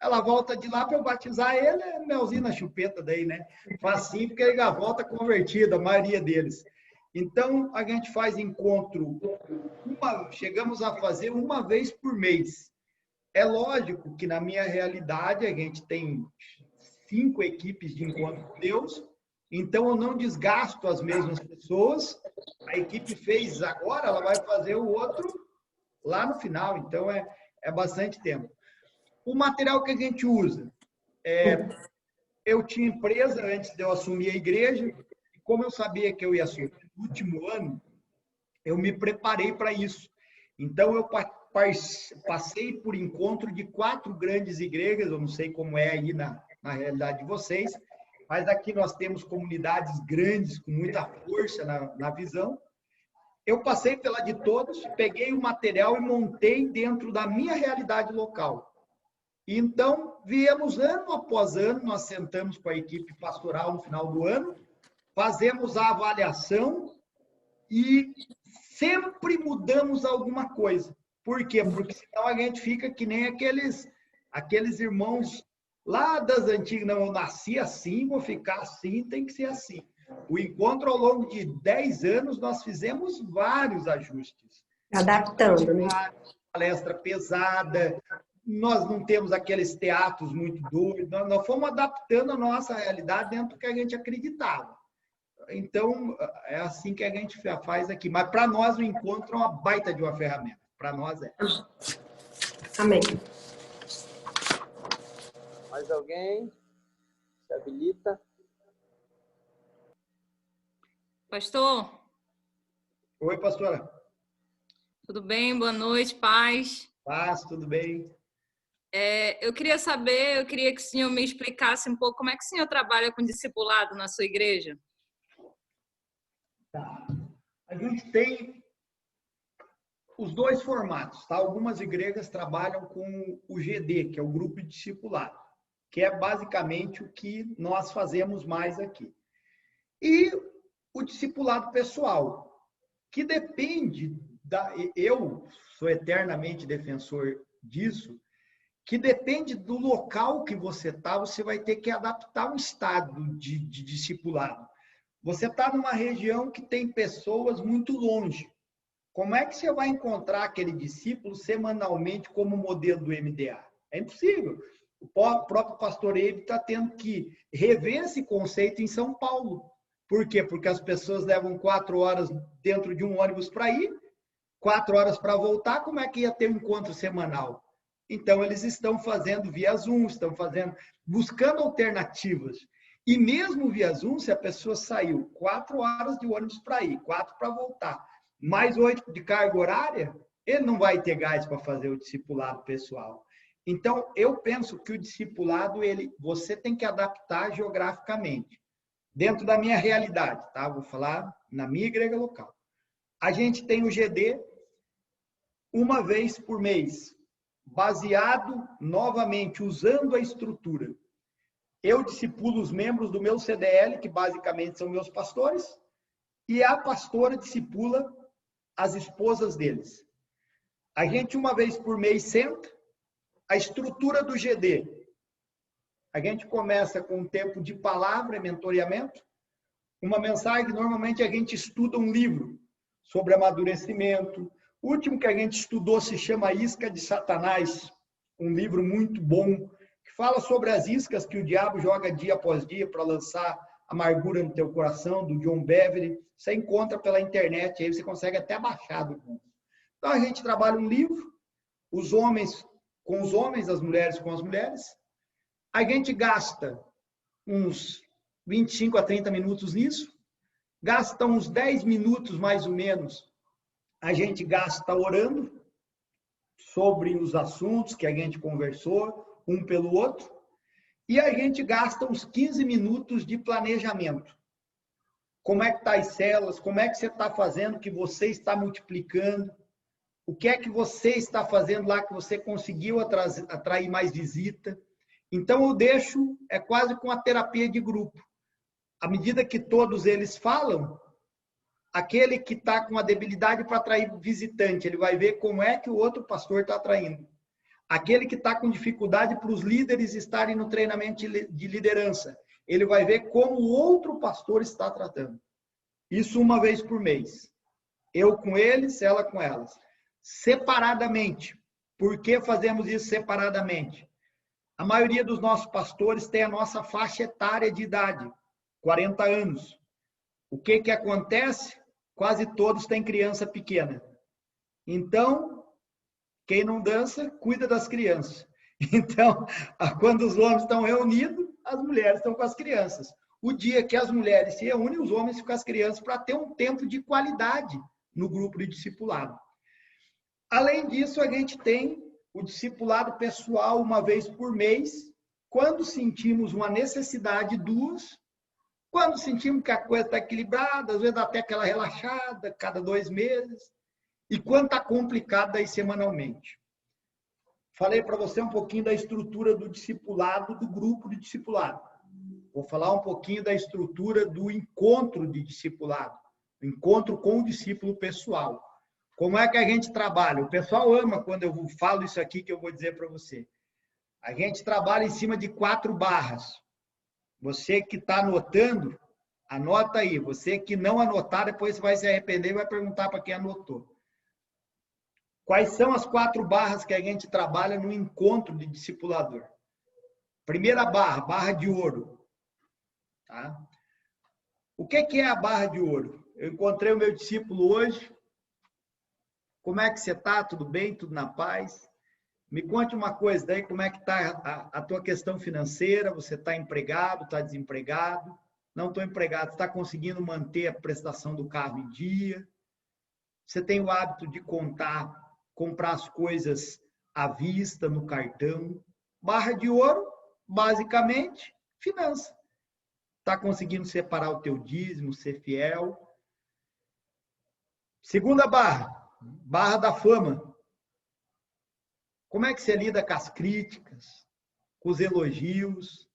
Ela volta de lá para eu batizar ele, é melzinho na chupeta daí, né? Facinho, porque ele já volta convertido, a maioria deles. Então, a gente faz encontro, chegamos a fazer uma vez por mês. É lógico que na minha realidade a gente tem 5 equipes de encontro com Deus, então eu não desgasto as mesmas pessoas. A equipe fez agora, ela vai fazer o outro lá no final, então é bastante tempo. O material que a gente usa, eu tinha empresa antes de eu assumir a igreja, e como eu sabia que eu ia assumir no último ano, eu me preparei para isso. Então, eu passei por encontro de 4 grandes igrejas, eu não sei como é aí na realidade de vocês, mas aqui nós temos comunidades grandes, com muita força na visão. Eu passei pela de todos, peguei o material e montei dentro da minha realidade local. Então, viemos ano após ano, nós sentamos com a equipe pastoral no final do ano, fazemos a avaliação e sempre mudamos alguma coisa. Por quê? Porque senão a gente fica que nem aqueles irmãos lá das antigas. Não, eu nasci assim, vou ficar assim, tem que ser assim. O encontro, ao longo de 10 anos, nós fizemos vários ajustes. Adaptando, né? Palestra pesada, nós não temos aqueles teatros muito doidos, nós fomos adaptando a nossa realidade dentro do que a gente acreditava. Então, é assim que a gente faz aqui. Mas para nós o encontro é uma baita de uma ferramenta. Para nós é. Amém. Mais alguém? Se habilita. Pastor? Oi, pastora. Tudo bem? Boa noite, paz. Paz, tudo bem? Eu queria que o senhor me explicasse um pouco como é que o senhor trabalha com discipulado na sua igreja. Tá. A gente tem os 2 formatos, tá? Algumas igrejas trabalham com o GD, que é o grupo de discipulado, que é basicamente o que nós fazemos mais aqui. E o discipulado pessoal, que depende eu sou eternamente defensor disso, que depende do local que você está, você vai ter que adaptar um estado de discipulado. Você está numa região que tem pessoas muito longe. Como é que você vai encontrar aquele discípulo semanalmente como modelo do MDA? É impossível. O próprio pastor Eibe está tendo que rever esse conceito em São Paulo. Por quê? Porque as pessoas levam 4 horas dentro de um ônibus para ir, 4 horas para voltar. Como é que ia ter um encontro semanal? Então, eles estão fazendo via Zoom, buscando alternativas. E mesmo via Zoom, se a pessoa saiu 4 horas de ônibus para ir, 4 para voltar, mais 8 de carga horária, ele não vai ter gás para fazer o discipulado pessoal. Então, eu penso que o discipulado, você tem que adaptar geograficamente. Dentro da minha realidade, tá? Vou falar na minha igreja local. A gente tem o GD uma vez por mês, baseado, novamente, usando a estrutura. Eu discipulo os membros do meu CDL, que basicamente são meus pastores, e a pastora discipula as esposas deles. A gente, uma vez por mês, senta. A estrutura do GD. A gente começa com um tempo de palavra, mentoreamento. Uma mensagem, normalmente a gente estuda um livro sobre amadurecimento. O último que a gente estudou se chama Isca de Satanás, um livro muito bom, que fala sobre as iscas que o diabo joga dia após dia para lançar amargura no teu coração, do John Bevere. Você encontra pela internet, aí você consegue até baixar do mundo. Então a gente trabalha um livro, os homens com os homens, as mulheres com as mulheres. A gente gasta uns 25 a 30 minutos nisso, gasta uns 10 minutos mais ou menos, a gente gasta orando sobre os assuntos que a gente conversou, um pelo outro, e a gente gasta uns 15 minutos de planejamento. Como é que está as células? Como é que você está fazendo, que você está multiplicando? O que é que você está fazendo lá que você conseguiu atrair mais visita? Então, eu deixo, é quase com a terapia de grupo. À medida que todos eles falam, aquele que está com a debilidade para atrair visitante, ele vai ver como é que o outro pastor está atraindo. Aquele que está com dificuldade para os líderes estarem no treinamento de liderança, ele vai ver como o outro pastor está tratando. Isso uma vez por mês. Eu com eles, ela com elas. Separadamente. Por que fazemos isso separadamente? A maioria dos nossos pastores tem a nossa faixa etária de idade, 40 anos. O que que acontece? Quase todos têm criança pequena. Então, quem não dança, cuida das crianças. Então, quando os homens estão reunidos, as mulheres estão com as crianças. O dia que as mulheres se reúnem, os homens ficam com as crianças para ter um tempo de qualidade no grupo de discipulado. Além disso, a gente tem o discipulado pessoal uma vez por mês, quando sentimos uma necessidade, duas, quando sentimos que a coisa está equilibrada, às vezes dá até aquela relaxada, cada 2 meses, e quando está complicado, aí semanalmente. Falei para você um pouquinho da estrutura do discipulado, do grupo de discipulado. Vou falar um pouquinho da estrutura do encontro de discipulado, o encontro com o discípulo pessoal. Como é que a gente trabalha? O pessoal ama quando eu falo isso aqui que eu vou dizer para você. A gente trabalha em cima de 4 barras. Você que está anotando, anota aí. Você que não anotar, depois você vai se arrepender e vai perguntar para quem anotou. Quais são as 4 barras que a gente trabalha no encontro de discipulador? Primeira barra, barra de ouro. Tá? O que é a barra de ouro? Eu encontrei o meu discípulo hoje. Como é que você está? Tudo bem? Tudo na paz? Me conte uma coisa daí, como é que está a tua questão financeira? Você está empregado, está desempregado? Não estou empregado, está conseguindo manter a prestação do carro em dia? Você tem o hábito de comprar as coisas à vista, no cartão? Barra de ouro, basicamente, finança. Está conseguindo separar o teu dízimo, ser fiel? Segunda barra. Barra da fama. Como é que você lida com as críticas, com os elogios?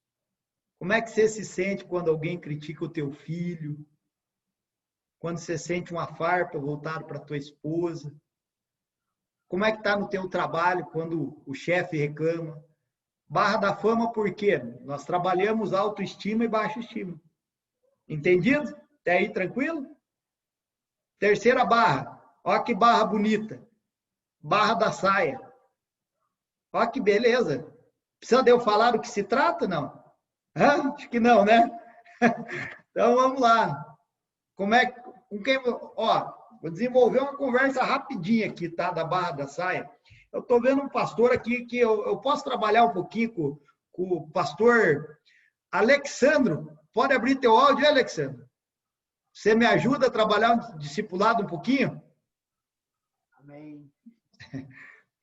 Como é que você se sente quando alguém critica o teu filho? Quando você sente uma farpa voltada para tua esposa? Como é que está no teu trabalho quando o chefe reclama? Barra da fama por quê? Nós trabalhamos autoestima e baixa estima. Entendido? Até aí tranquilo? Terceira barra. Olha que barra bonita. Barra da saia. Olha que beleza. Precisa de eu falar do que se trata, não? Hã? Acho que não, né? Então, vamos lá. Como é que... Com quem, ó, vou desenvolver uma conversa rapidinha aqui, tá? Da barra da saia. Eu estou vendo um pastor aqui que eu posso trabalhar um pouquinho com o pastor Alexandro. Pode abrir teu áudio, Alexandro? Você me ajuda a trabalhar um discipulado um pouquinho? Amém.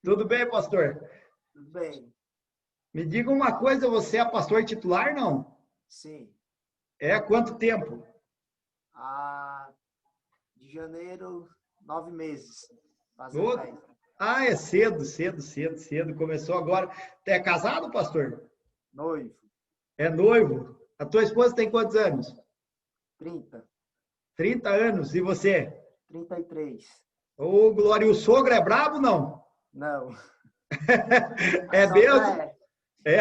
Tudo bem, pastor? Tudo bem. Me diga uma coisa, você é pastor titular, não? Sim. É, quanto tempo? De janeiro, 9 meses. Oh, 10. é cedo. Começou agora. É casado, pastor? Noivo. É noivo? A tua esposa tem quantos anos? 30. 30 anos. E você? 33. Ô, Glória, o sogro é brabo, não? Não. É mesmo? É.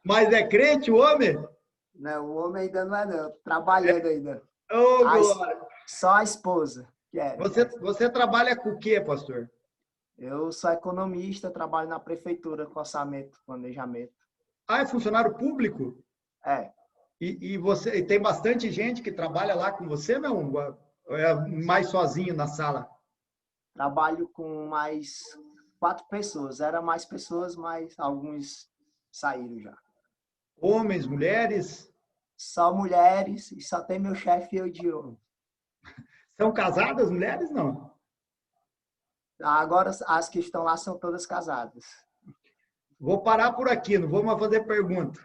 Mas é crente o homem? Não, o homem ainda não é, não. Trabalhando ainda. Ô, Glória. Só a esposa. Você trabalha com o quê, pastor? Eu sou economista, trabalho na prefeitura com orçamento, planejamento. É funcionário público? É. E você tem bastante gente que trabalha lá com você, não? É mais sozinho na sala? Trabalho com mais 4 pessoas. Era mais pessoas, mas alguns saíram já. Homens, mulheres? Só mulheres e só tem meu chefe e eu de homem. São casadas mulheres, não? Agora as que estão lá são todas casadas. Vou parar por aqui, não vou mais fazer pergunta.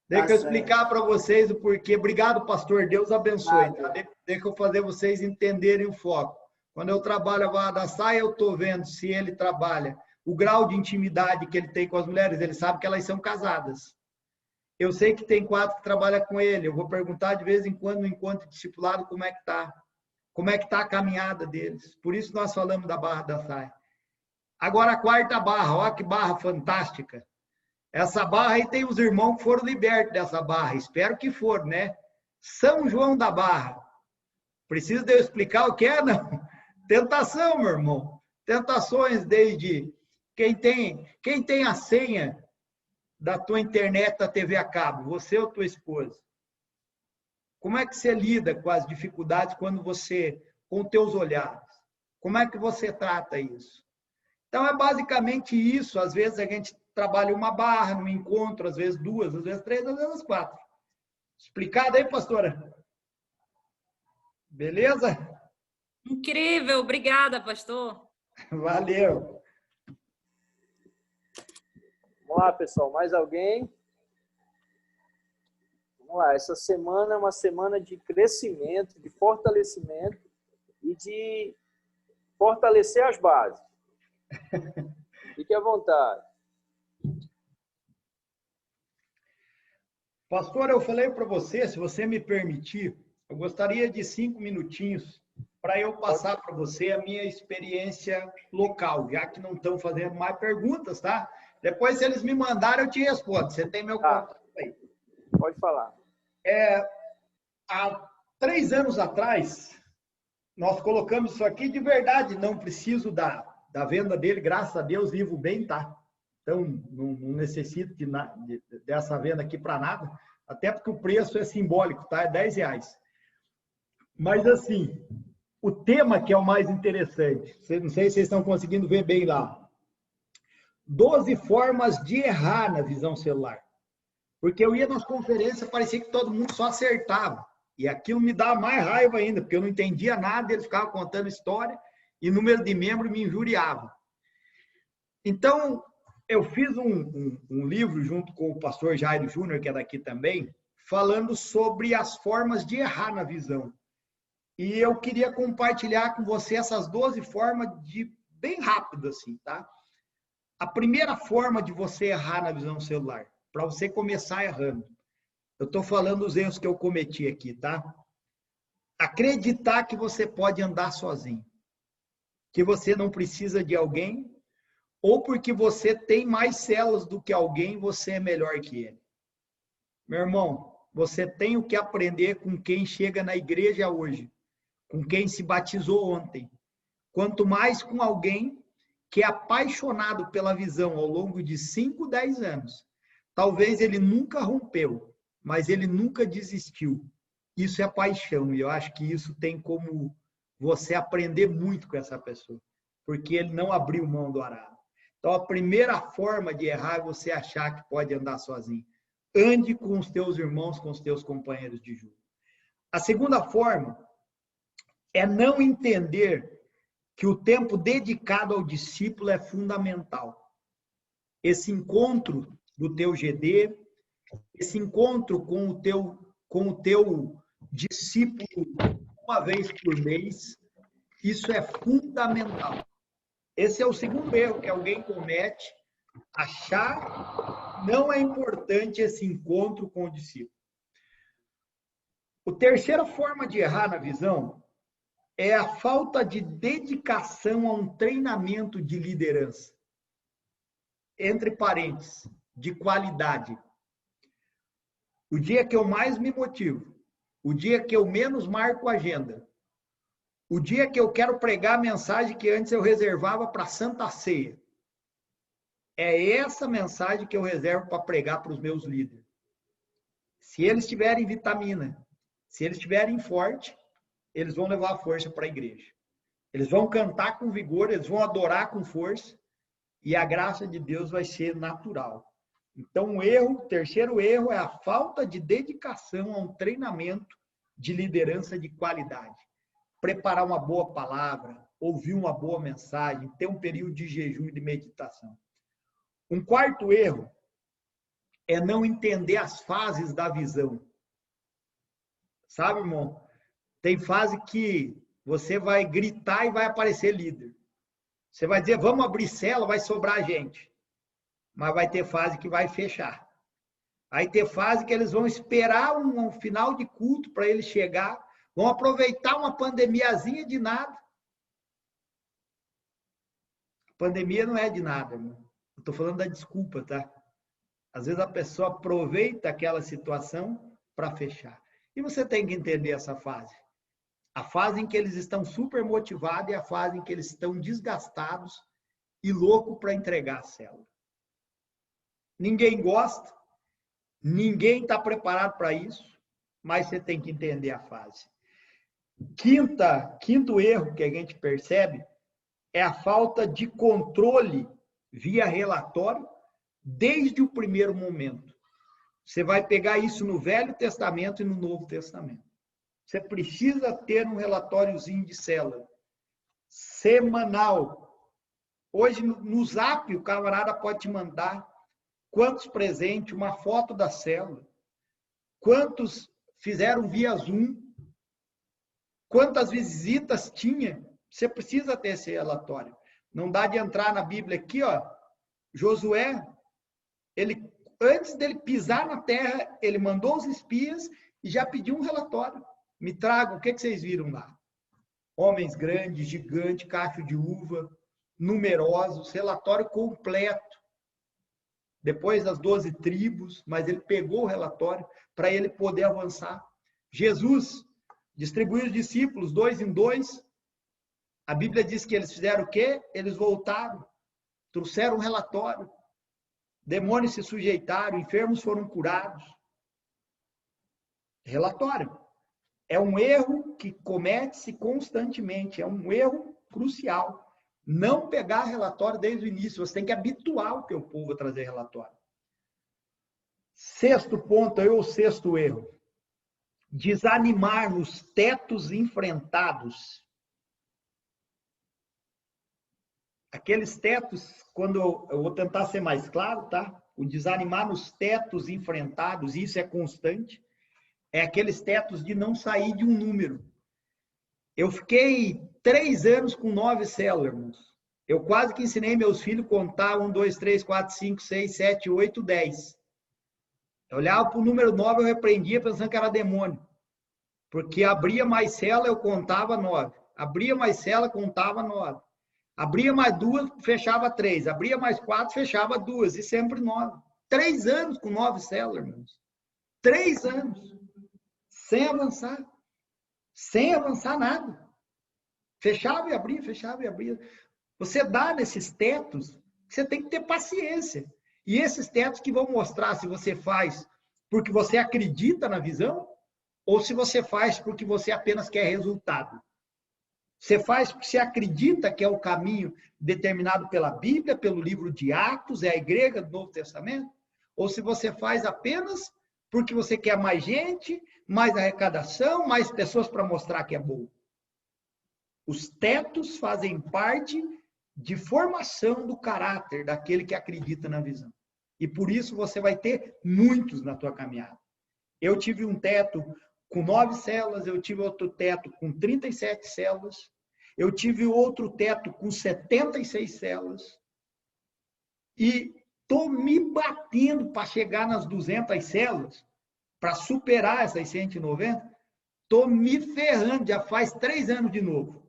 Deixa Tá eu certo. explicar para vocês o porquê. Obrigado, pastor. Deus abençoe. Tá? Nada. Deixa eu fazer vocês entenderem o foco. Quando eu trabalho a Barra da Saia, eu estou vendo se ele trabalha, o grau de intimidade que ele tem com as mulheres. Ele sabe que elas são casadas. Eu sei que tem 4 que trabalham com ele. Eu vou perguntar de vez em quando no encontro discipulado como é que está. Como é que está a caminhada deles. Por isso nós falamos da Barra da Saia. Agora a 4ª barra, olha que barra fantástica. Essa barra aí tem os irmãos que foram libertos dessa barra. Espero que for, né? São João da Barra. Precisa de eu explicar o que é? Não. Tentação, meu irmão. Tentações desde quem tem a senha da tua internet, da TV a cabo, você ou tua esposa. Como é que você lida com as dificuldades com teus olhares? Como é que você trata isso? Então é basicamente isso. Às vezes a gente trabalha uma barra no encontro, às vezes 2, às vezes 3, às vezes 4. Explicado aí, pastora? Beleza? Incrível, obrigada, pastor. Valeu. Vamos lá, pessoal. Mais alguém? Vamos lá. Essa semana é uma semana de crescimento, de fortalecimento e de fortalecer as bases. Fique à vontade. Pastor, eu falei para você, se você me permitir, eu gostaria de 5 minutinhos para eu passar para você a minha experiência local, já que não estão fazendo mais perguntas, tá? Depois, se eles me mandarem, eu te respondo. Você tem meu contato aí. Pode falar. Há 3 anos atrás, nós colocamos isso aqui de verdade, não preciso da venda dele, graças a Deus, vivo bem, tá? Então, não necessito dessa venda aqui para nada, até porque o preço é simbólico, tá? É R$10. Mas, assim, o tema que é o mais interessante, não sei se vocês estão conseguindo ver bem lá. 12 formas de errar na visão celular. Porque eu ia nas conferências, parecia que todo mundo só acertava. E aquilo me dava mais raiva ainda, porque eu não entendia nada, eles ficavam contando história e número de membros me injuriava. Então, eu fiz um livro junto com o pastor Jairo Júnior, que é daqui também, falando sobre as formas de errar na visão. E eu queria compartilhar com você essas 12 formas bem rápido, assim, tá? A primeira forma de você errar na visão celular, para você começar errando. Eu estou falando os erros que eu cometi aqui, tá? Acreditar que você pode andar sozinho. Que você não precisa de alguém, ou porque você tem mais células do que alguém, você é melhor que ele. Meu irmão, você tem o que aprender com quem chega na igreja hoje, com quem se batizou ontem. Quanto mais com alguém que é apaixonado pela visão ao longo de 5, 10 anos. Talvez ele nunca rompeu, mas ele nunca desistiu. Isso é paixão, e eu acho que isso tem como você aprender muito com essa pessoa, porque ele não abriu mão do arado. Então, a primeira forma de errar é você achar que pode andar sozinho. Ande com os teus irmãos, com os teus companheiros de jogo. A segunda forma é não entender que o tempo dedicado ao discípulo é fundamental. Esse encontro do teu GD, esse encontro com o teu discípulo uma vez por mês, isso é fundamental. Esse é o segundo erro que alguém comete, achar que não é importante esse encontro com o discípulo. A terceira forma de errar na visão é a falta de dedicação a um treinamento de liderança. Entre parênteses, de qualidade. O dia que eu mais me motivo, o dia que eu menos marco agenda, o dia que eu quero pregar a mensagem que antes eu reservava para a Santa Ceia, é essa mensagem que eu reservo para pregar para os meus líderes. Se eles tiverem vitamina, se eles estiverem forte, eles vão levar força para a igreja. Eles vão cantar com vigor, eles vão adorar com força, e a graça de Deus vai ser natural. Então, o terceiro erro é a falta de dedicação a um treinamento de liderança de qualidade. Preparar uma boa palavra, ouvir uma boa mensagem, ter um período de jejum e de meditação. Um quarto erro é não entender as fases da visão. Sabe, irmão? Tem fase que você vai gritar e vai aparecer líder. Você vai dizer, vamos abrir célula, vai sobrar gente. Mas vai ter fase que vai fechar. Vai ter fase que eles vão esperar um final de culto para eles chegar, vão aproveitar uma pandemiazinha de nada. Pandemia não é de nada, irmão. Eu estou falando da desculpa, tá? Às vezes a pessoa aproveita aquela situação para fechar. E você tem que entender essa fase. A fase em que eles estão super motivados e a fase em que eles estão desgastados e loucos para entregar a célula. Ninguém gosta, ninguém está preparado para isso, mas você tem que entender a fase. Quinto erro que a gente percebe é a falta de controle via relatório desde o primeiro momento. Você vai pegar isso no Velho Testamento e no Novo Testamento. Você precisa ter um relatóriozinho de célula semanal. Hoje, no Zap, o camarada pode te mandar quantos presentes, uma foto da célula, quantos fizeram via Zoom, quantas visitas tinha. Você precisa ter esse relatório. Não dá de entrar na Bíblia aqui, ó. Josué, ele, antes dele pisar na terra, ele mandou os espias e já pediu um relatório. Me tragam, o que vocês viram lá? Homens grandes, gigantes, cacho de uva, numerosos, relatório completo. Depois das 12 tribos, mas ele pegou o relatório para ele poder avançar. Jesus distribuiu os discípulos, 2 em 2. A Bíblia diz que eles fizeram o quê? Eles voltaram, trouxeram um relatório. Demônios se sujeitaram, enfermos foram curados. Relatório. É um erro que comete-se constantemente, é um erro crucial. Não pegar relatório desde o início, você tem que habituar o teu povo a trazer relatório. Sexto ponto, o sexto erro. Desanimar nos tetos enfrentados. Aqueles tetos, quando eu vou tentar ser mais claro, tá? O desanimar nos tetos enfrentados, isso é constante. É aqueles tetos de não sair de um número. Eu fiquei 3 anos com 9 células, irmãos. Eu quase que ensinei meus filhos a contar 1, 2, 3, 4, 5, 6, 7, 8, 10. Eu olhava para o número 9, eu repreendia pensando que era demônio. Porque abria mais célula, eu contava 9. Abria mais célula, contava 9. Abria mais 2, fechava 3. Abria mais 4, fechava 2. E sempre 9. 3 anos com 9 células, irmãos. 3 anos. Sem avançar. Sem avançar nada. Fechava e abria, fechava e abria. Você dá nesses tetos, você tem que ter paciência. E esses tetos que vão mostrar se você faz porque você acredita na visão ou se você faz porque você apenas quer resultado. Você faz porque você acredita que é o caminho determinado pela Bíblia, pelo livro de Atos, é a igreja do Novo Testamento, ou se você faz apenas porque você quer mais gente, mais arrecadação, mais pessoas para mostrar que é bom. Os tetos fazem parte de formação do caráter daquele que acredita na visão. E por isso você vai ter muitos na tua caminhada. Eu tive um teto com 9 células, eu tive outro teto com 37 células, eu tive outro teto com 76 células, e estou me batendo para chegar nas 200 células, para superar essas 190, estou me ferrando, já faz 3 anos de novo.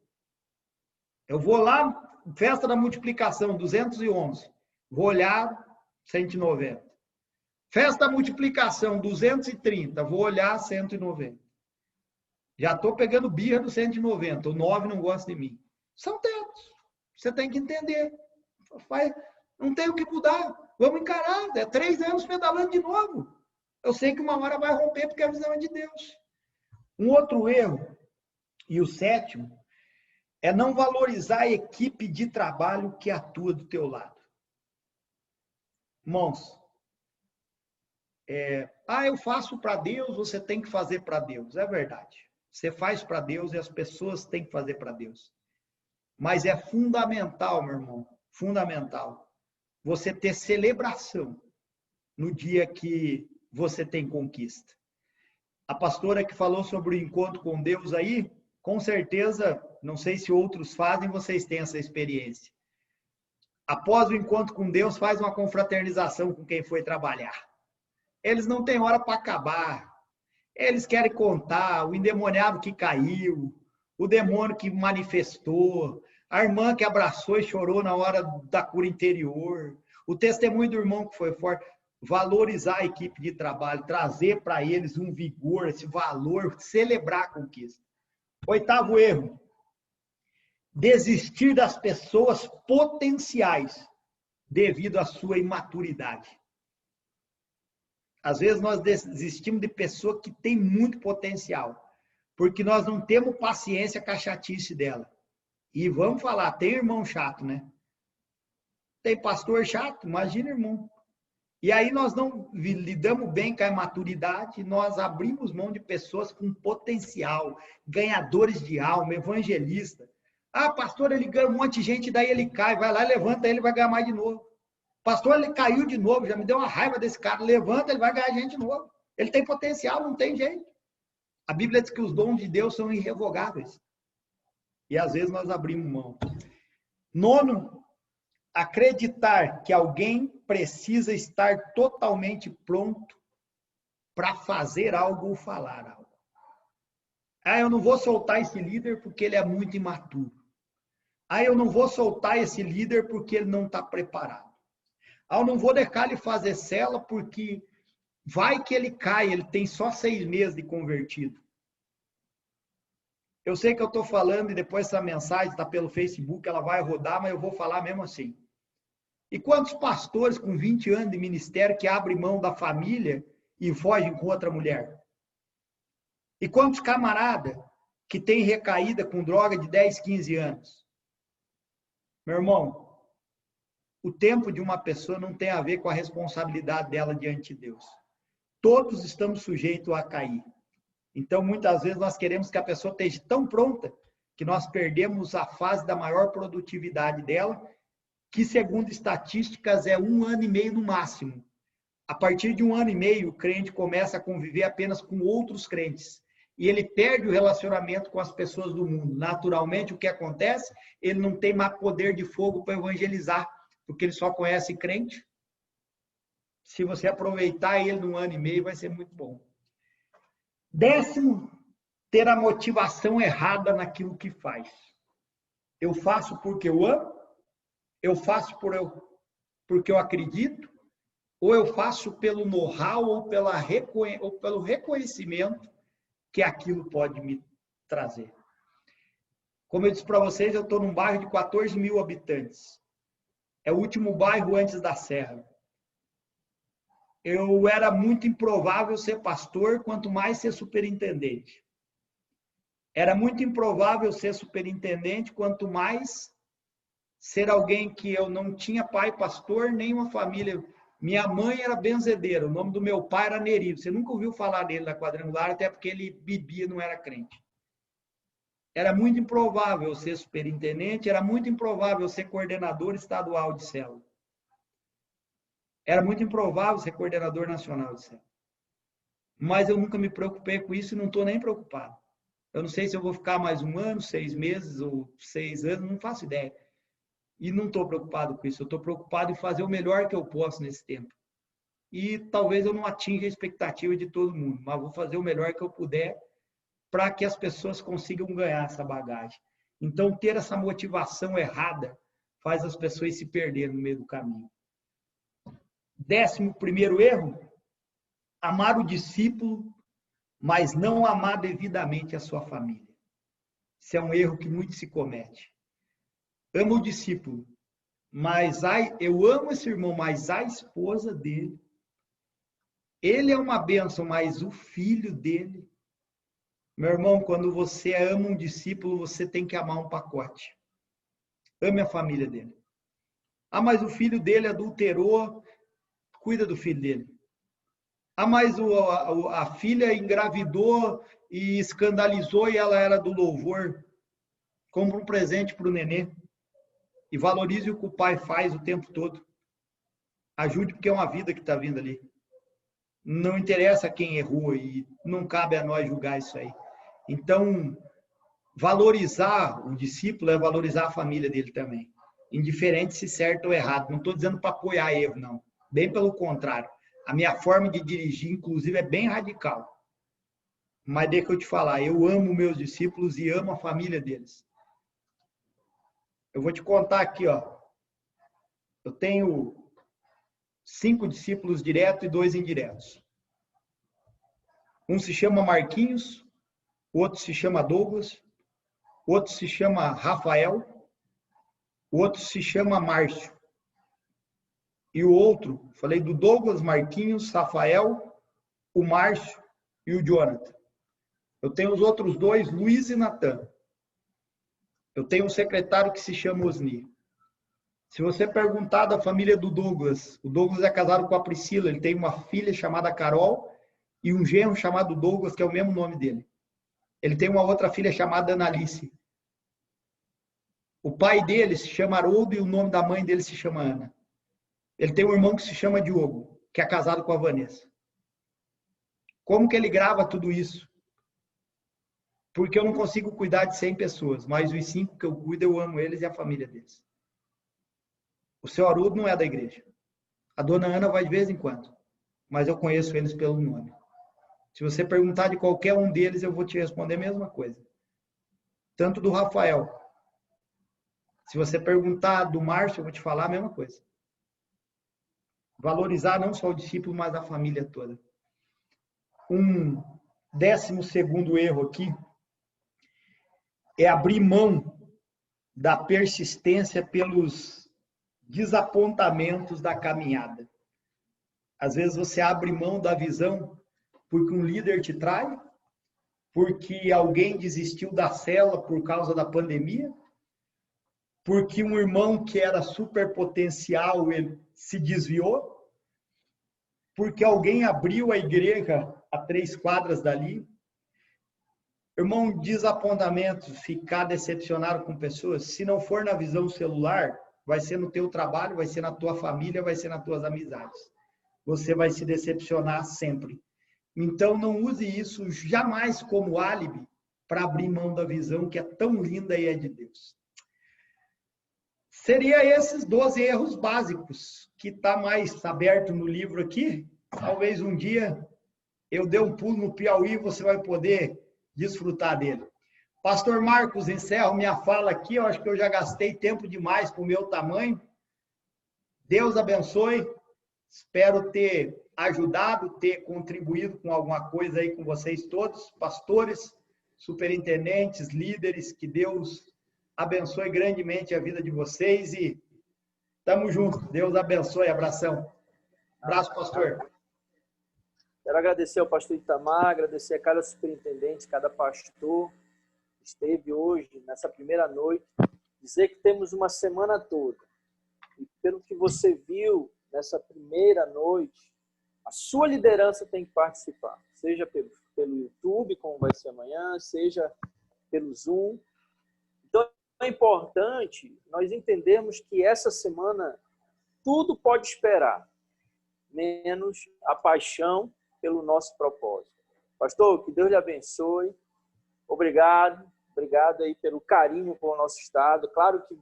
Eu vou lá, festa da multiplicação, 211, vou olhar 190. Festa da multiplicação, 230, vou olhar 190. Já estou pegando birra do 190, o 9 não gosta de mim. São tetos, você tem que entender. Não tem o que mudar, vamos encarar, é 3 anos pedalando de novo. Eu sei que uma hora vai romper porque a visão é de Deus. Um outro erro, e o sétimo, é não valorizar a equipe de trabalho que atua do teu lado. Irmãos, eu faço para Deus, você tem que fazer para Deus. É verdade. Você faz para Deus e as pessoas têm que fazer para Deus. Mas é fundamental, meu irmão, fundamental, você ter celebração no dia que você tem conquista. A pastora que falou sobre o encontro com Deus aí, com certeza, não sei se outros fazem, vocês têm essa experiência. Após o encontro com Deus, faz uma confraternização com quem foi trabalhar. Eles não têm hora para acabar. Eles querem contar o endemoniado que caiu, o demônio que manifestou, a irmã que abraçou e chorou na hora da cura interior, o testemunho do irmão que foi forte. Valorizar a equipe de trabalho, trazer para eles um vigor, esse valor, celebrar a conquista. 8º erro: desistir das pessoas potenciais devido à sua imaturidade. Às vezes nós desistimos de pessoa que tem muito potencial, porque nós não temos paciência com a chatice dela. E vamos falar, tem irmão chato, né? Tem pastor chato, imagina irmão. E aí nós não lidamos bem com a imaturidade, nós abrimos mão de pessoas com potencial, ganhadores de alma, evangelista. Ah, pastor, ele ganha um monte de gente, daí ele cai, vai lá, levanta ele, vai ganhar mais de novo. Pastor, ele caiu de novo, já me deu uma raiva desse cara, levanta, ele vai ganhar gente de novo. Ele tem potencial, não tem jeito. A Bíblia diz que os dons de Deus são irrevogáveis. E às vezes nós abrimos mão. 9, acreditar que alguém precisa estar totalmente pronto para fazer algo ou falar algo. Ah, eu não vou soltar esse líder porque ele é muito imaturo. Ah, eu não vou soltar esse líder porque ele não está preparado. Ah, eu não vou deixar ele fazer cela porque vai que ele cai, ele tem só 6 meses de convertido. Eu sei que eu estou falando e depois essa mensagem está pelo Facebook, ela vai rodar, mas eu vou falar mesmo assim. E quantos pastores com 20 anos de ministério que abrem mão da família e fogem com outra mulher? E quantos camaradas que têm recaída com droga de 10, 15 anos? Meu irmão, o tempo de uma pessoa não tem a ver com a responsabilidade dela diante de Deus. Todos estamos sujeitos a cair. Então, muitas vezes, nós queremos que a pessoa esteja tão pronta que nós perdemos a fase da maior produtividade dela, que, segundo estatísticas, é 1 ano e meio no máximo. A partir de 1 ano e meio, o crente começa a conviver apenas com outros crentes. E ele perde o relacionamento com as pessoas do mundo. Naturalmente, o que acontece? Ele não tem mais poder de fogo para evangelizar, porque ele só conhece crente. Se você aproveitar ele num ano e meio, vai ser muito bom. 10, ter a motivação errada naquilo que faz. Eu faço porque eu amo? Eu faço porque eu acredito? Ou eu faço pelo know-how ou pelo reconhecimento que aquilo pode me trazer? Como eu disse para vocês, eu estou num bairro de 14 mil habitantes. É o último bairro antes da Serra. Eu era muito improvável ser pastor, quanto mais ser superintendente. Era muito improvável ser superintendente, quanto mais ser alguém que eu não tinha pai pastor, nem uma família. Minha mãe era benzedeira, o nome do meu pai era Neri. Você nunca ouviu falar dele na Quadrangular, até porque ele bebia, não era crente. Era muito improvável ser superintendente, era muito improvável ser coordenador estadual de célula. Era muito improvável ser coordenador nacional de célula. Mas eu nunca me preocupei com isso e não estou nem preocupado. Eu não sei se eu vou ficar mais 1 ano, 6 meses ou 6 anos, não faço ideia. E não estou preocupado com isso. Eu estou preocupado em fazer o melhor que eu posso nesse tempo. E talvez eu não atinja a expectativa de todo mundo, mas vou fazer o melhor que eu puder para que as pessoas consigam ganhar essa bagagem. Então, ter essa motivação errada faz as pessoas se perderem no meio do caminho. 11º erro: amar o discípulo, mas não amar devidamente a sua família. Isso é um erro que muito se comete. Amo o discípulo, mas eu amo esse irmão, mas a esposa dele, ele é uma bênção, mas o filho dele. Meu irmão, quando você ama um discípulo, você tem que amar um pacote. Ame a família dele. Ah, mas o filho dele adulterou, cuida do filho dele. Ah, mas a filha engravidou e escandalizou e ela era do louvor. Compra um presente para o nenê. E valorize o que o pai faz o tempo todo. Ajude, porque é uma vida que está vindo ali. Não interessa quem errou e não cabe a nós julgar isso aí. Então, valorizar o discípulo é valorizar a família dele também. Indiferente se certo ou errado. Não estou dizendo para apoiar erro, não. Bem pelo contrário. A minha forma de dirigir, inclusive, é bem radical. Mas deixa eu te falar, eu amo meus discípulos e amo a família deles. Eu vou te contar aqui, ó. Eu tenho 5 discípulos diretos e 2 indiretos. Um se chama Marquinhos, o outro se chama Douglas, o outro se chama Rafael, o outro se chama Márcio. E o outro, falei do Douglas, Marquinhos, Rafael, o Márcio e o Jonathan. Eu tenho os outros 2, Luiz e Natan. Eu tenho um secretário que se chama Osni. Se você perguntar da família do Douglas, o Douglas é casado com a Priscila, ele tem uma filha chamada Carol e um genro chamado Douglas, que é o mesmo nome dele. Ele tem uma outra filha chamada Analice. O pai dele se chama Haroldo e o nome da mãe dele se chama Ana. Ele tem um irmão que se chama Diogo, que é casado com a Vanessa. Como que ele grava tudo isso? Porque eu não consigo cuidar de 100 pessoas, mas os 5 que eu cuido, eu amo eles e a família deles. O seu Haroldo não é da igreja. A dona Ana vai de vez em quando, mas eu conheço eles pelo nome. Se você perguntar de qualquer um deles, eu vou te responder a mesma coisa. Tanto do Rafael. Se você perguntar do Márcio, eu vou te falar a mesma coisa. Valorizar não só o discípulo, mas a família toda. Um 12º erro aqui é abrir mão da persistência pelos desapontamentos da caminhada. Às vezes você abre mão da visão porque um líder te trai, porque alguém desistiu da célula por causa da pandemia, porque um irmão que era super potencial ele se desviou, porque alguém abriu a igreja a 3 quadras dali. Irmão, desapontamento, ficar decepcionado com pessoas, se não for na visão celular, vai ser no teu trabalho, vai ser na tua família, vai ser nas tuas amizades. Você vai se decepcionar sempre. Então, não use isso jamais como álibi para abrir mão da visão que é tão linda e é de Deus. Seria esses 12 erros básicos, que está mais aberto no livro aqui. Talvez um dia eu dê um pulo no Piauí e você vai poder desfrutar dele. Pastor Marcos, encerro minha fala aqui. Eu acho que eu já gastei tempo demais para o meu tamanho. Deus abençoe. Espero ter ajudado, ter contribuído com alguma coisa aí com vocês todos, pastores, superintendentes, líderes, que Deus abençoe grandemente a vida de vocês e tamo junto. Deus abençoe, abração. Abraço, pastor. Quero agradecer ao pastor Itamar, agradecer a cada superintendente, cada pastor que esteve hoje, nessa primeira noite, dizer que temos uma semana toda. E pelo que você viu nessa primeira noite, a sua liderança tem que participar, seja pelo YouTube, como vai ser amanhã, seja pelo Zoom. Então, é importante nós entendermos que essa semana tudo pode esperar, menos a paixão pelo nosso propósito. Pastor, que Deus lhe abençoe. Obrigado aí pelo carinho com o nosso estado. Claro que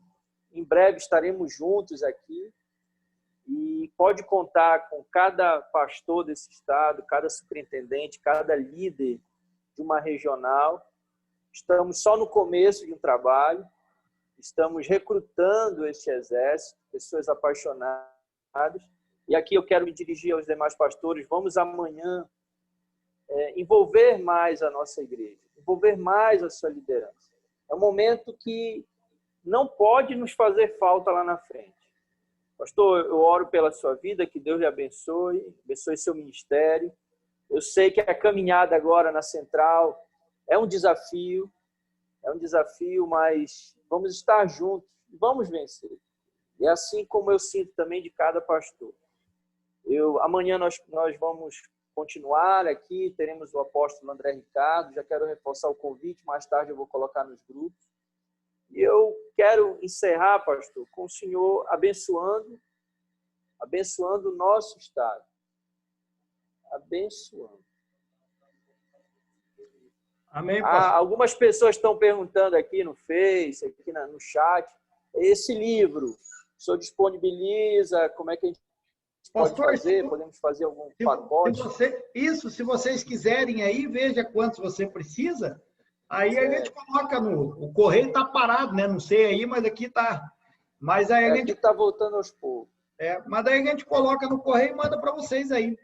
em breve estaremos juntos aqui e pode contar com cada pastor desse estado, cada superintendente, cada líder de uma regional. Estamos só no começo de um trabalho, estamos recrutando esse exército, pessoas apaixonadas. E aqui eu quero me dirigir aos demais pastores. Vamos amanhã envolver mais a nossa igreja, envolver mais a sua liderança. É um momento que não pode nos fazer falta lá na frente. Pastor, eu oro pela sua vida, que Deus lhe abençoe seu ministério. Eu sei que a caminhada agora na Central é um desafio, mas vamos estar juntos, vamos vencer. E é assim como eu sinto também de cada pastor. Amanhã nós vamos continuar aqui, teremos o apóstolo André Ricardo, já quero reforçar o convite, mais tarde eu vou colocar nos grupos. E eu quero encerrar, pastor, com o senhor abençoando abençoando o nosso estado. Abençoando. Amém, pastor. Algumas pessoas estão perguntando aqui no Face, aqui no chat, esse livro, o senhor disponibiliza, como é que a gente pode fazer? Podemos fazer algum pacote? Se vocês quiserem aí, veja quantos você precisa. Aí a gente coloca o correio está parado, né? Não sei aí, mas aqui está. Mas aí a gente está voltando aos poucos. Mas aí a gente coloca no correio e manda para vocês aí.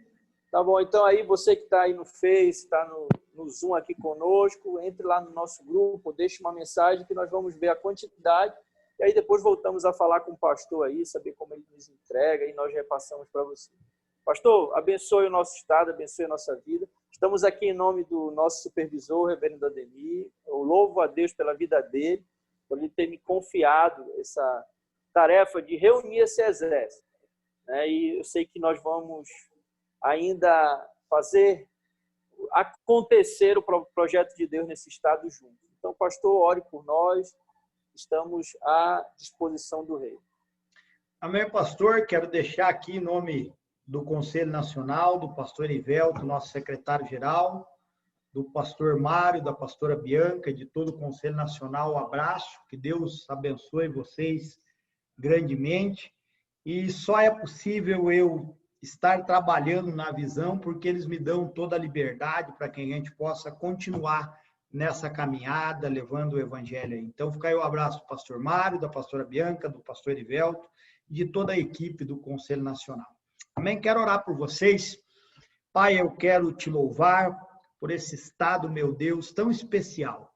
Tá bom, então aí você que está aí no Face, está no Zoom aqui conosco, entre lá no nosso grupo, deixe uma mensagem que nós vamos ver a quantidade e aí depois voltamos a falar com o pastor aí, saber como ele nos entrega e nós repassamos para você. Pastor, abençoe o nosso estado, abençoe a nossa vida. Estamos aqui em nome do nosso supervisor, o reverendo Ademir. Eu louvo a Deus pela vida dele, por ele ter me confiado essa tarefa de reunir esse exército. E eu sei que nós vamos ainda fazer acontecer o projeto de Deus nesse estado junto. Então, pastor, ore por nós, estamos à disposição do rei. Amém, pastor. Quero deixar aqui em nome do Conselho Nacional, do pastor Ivelto, nosso secretário-geral, do pastor Mário, da pastora Bianca, de todo o Conselho Nacional, um abraço, que Deus abençoe vocês grandemente. E só é possível eu estar trabalhando na visão, porque eles me dão toda a liberdade para que a gente possa continuar nessa caminhada, levando o evangelho aí. Então, fica aí o abraço do pastor Mário, da pastora Bianca, do pastor Ivelto, e de toda a equipe do Conselho Nacional. Também quero orar por vocês. Pai, eu quero te louvar por esse estado, meu Deus, tão especial.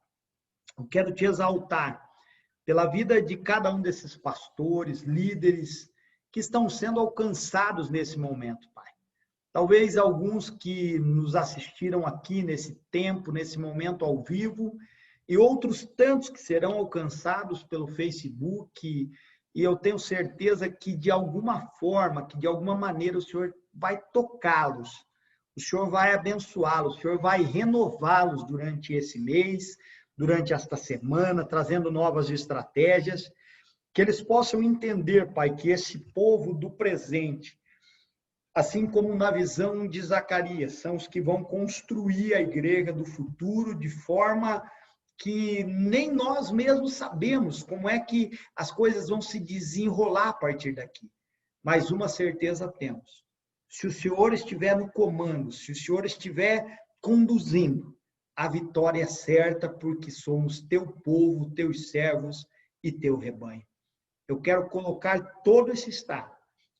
Eu quero te exaltar pela vida de cada um desses pastores, líderes, que estão sendo alcançados nesse momento, Pai. Talvez alguns que nos assistiram aqui nesse tempo, nesse momento ao vivo, e outros tantos que serão alcançados pelo Facebook, e eu tenho certeza que de alguma forma, que de alguma maneira o Senhor vai tocá-los, o Senhor vai abençoá-los, o Senhor vai renová-los durante esse mês, durante esta semana, trazendo novas estratégias, que eles possam entender, Pai, que esse povo do presente, assim como na visão de Zacarias, são os que vão construir a igreja do futuro de forma que nem nós mesmos sabemos como é que as coisas vão se desenrolar a partir daqui. Mas uma certeza temos. Se o Senhor estiver no comando, se o Senhor estiver conduzindo, a vitória é certa, porque somos teu povo, teus servos e teu rebanho. Eu quero colocar todo esse estado,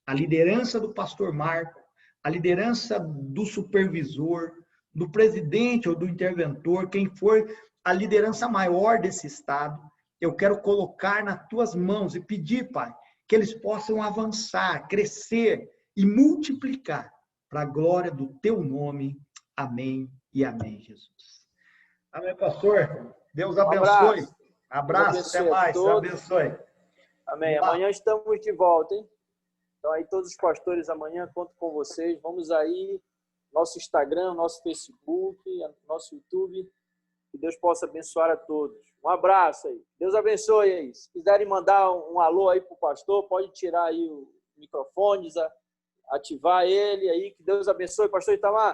a liderança do pastor Marco, a liderança do supervisor, do presidente ou do interventor, quem for a liderança maior desse estado, eu quero colocar nas tuas mãos e pedir, Pai, que eles possam avançar, crescer e multiplicar para a glória do teu nome. Amém e amém, Jesus. Amém, pastor. Deus abençoe. Abraço, até mais. Deus abençoe. Amém. Amanhã estamos de volta, hein? Então aí todos os pastores amanhã, conto com vocês. Vamos aí, nosso Instagram, nosso Facebook, nosso YouTube. Que Deus possa abençoar a todos. Um abraço aí. Deus abençoe aí. Se quiserem mandar um alô aí para o pastor, pode tirar aí o microfone, ativar ele aí. Que Deus abençoe, pastor Itamar.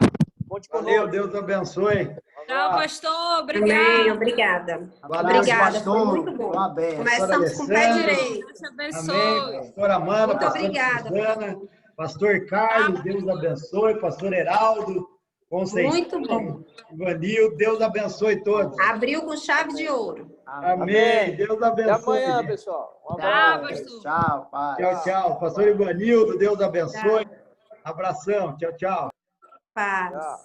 Conte conosco. Valeu, Deus abençoe. Tchau, pastor. Obrigada. Amém, obrigada. Valeu, Obrigada, pastor. foi muito bom. Uma benção. Começamos com o pé direito. Deus te abençoe. Amém, pastora Amanda, Muito pastor obrigada. Suzana, pastor Carlos, Deus abençoe, pastor Heraldo, Conceição, Muito bom. Ivanil, Deus abençoe todos. Abriu com chave de ouro. Amém, Deus Até abençoe. amanhã, gente. pessoal. Um Tchau, abraço. pastor. Tchau, pai. Tchau, tchau. Pastor Ivanildo, Deus abençoe. Abração, tchau, tchau. Paz. Tchau.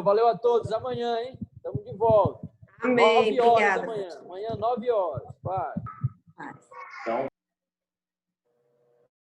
Valeu a todos. Amanhã, hein? Estamos de volta. Amém, 9 horas obrigada. amanhã. Amanhã, 9 horas. Paz. Paz.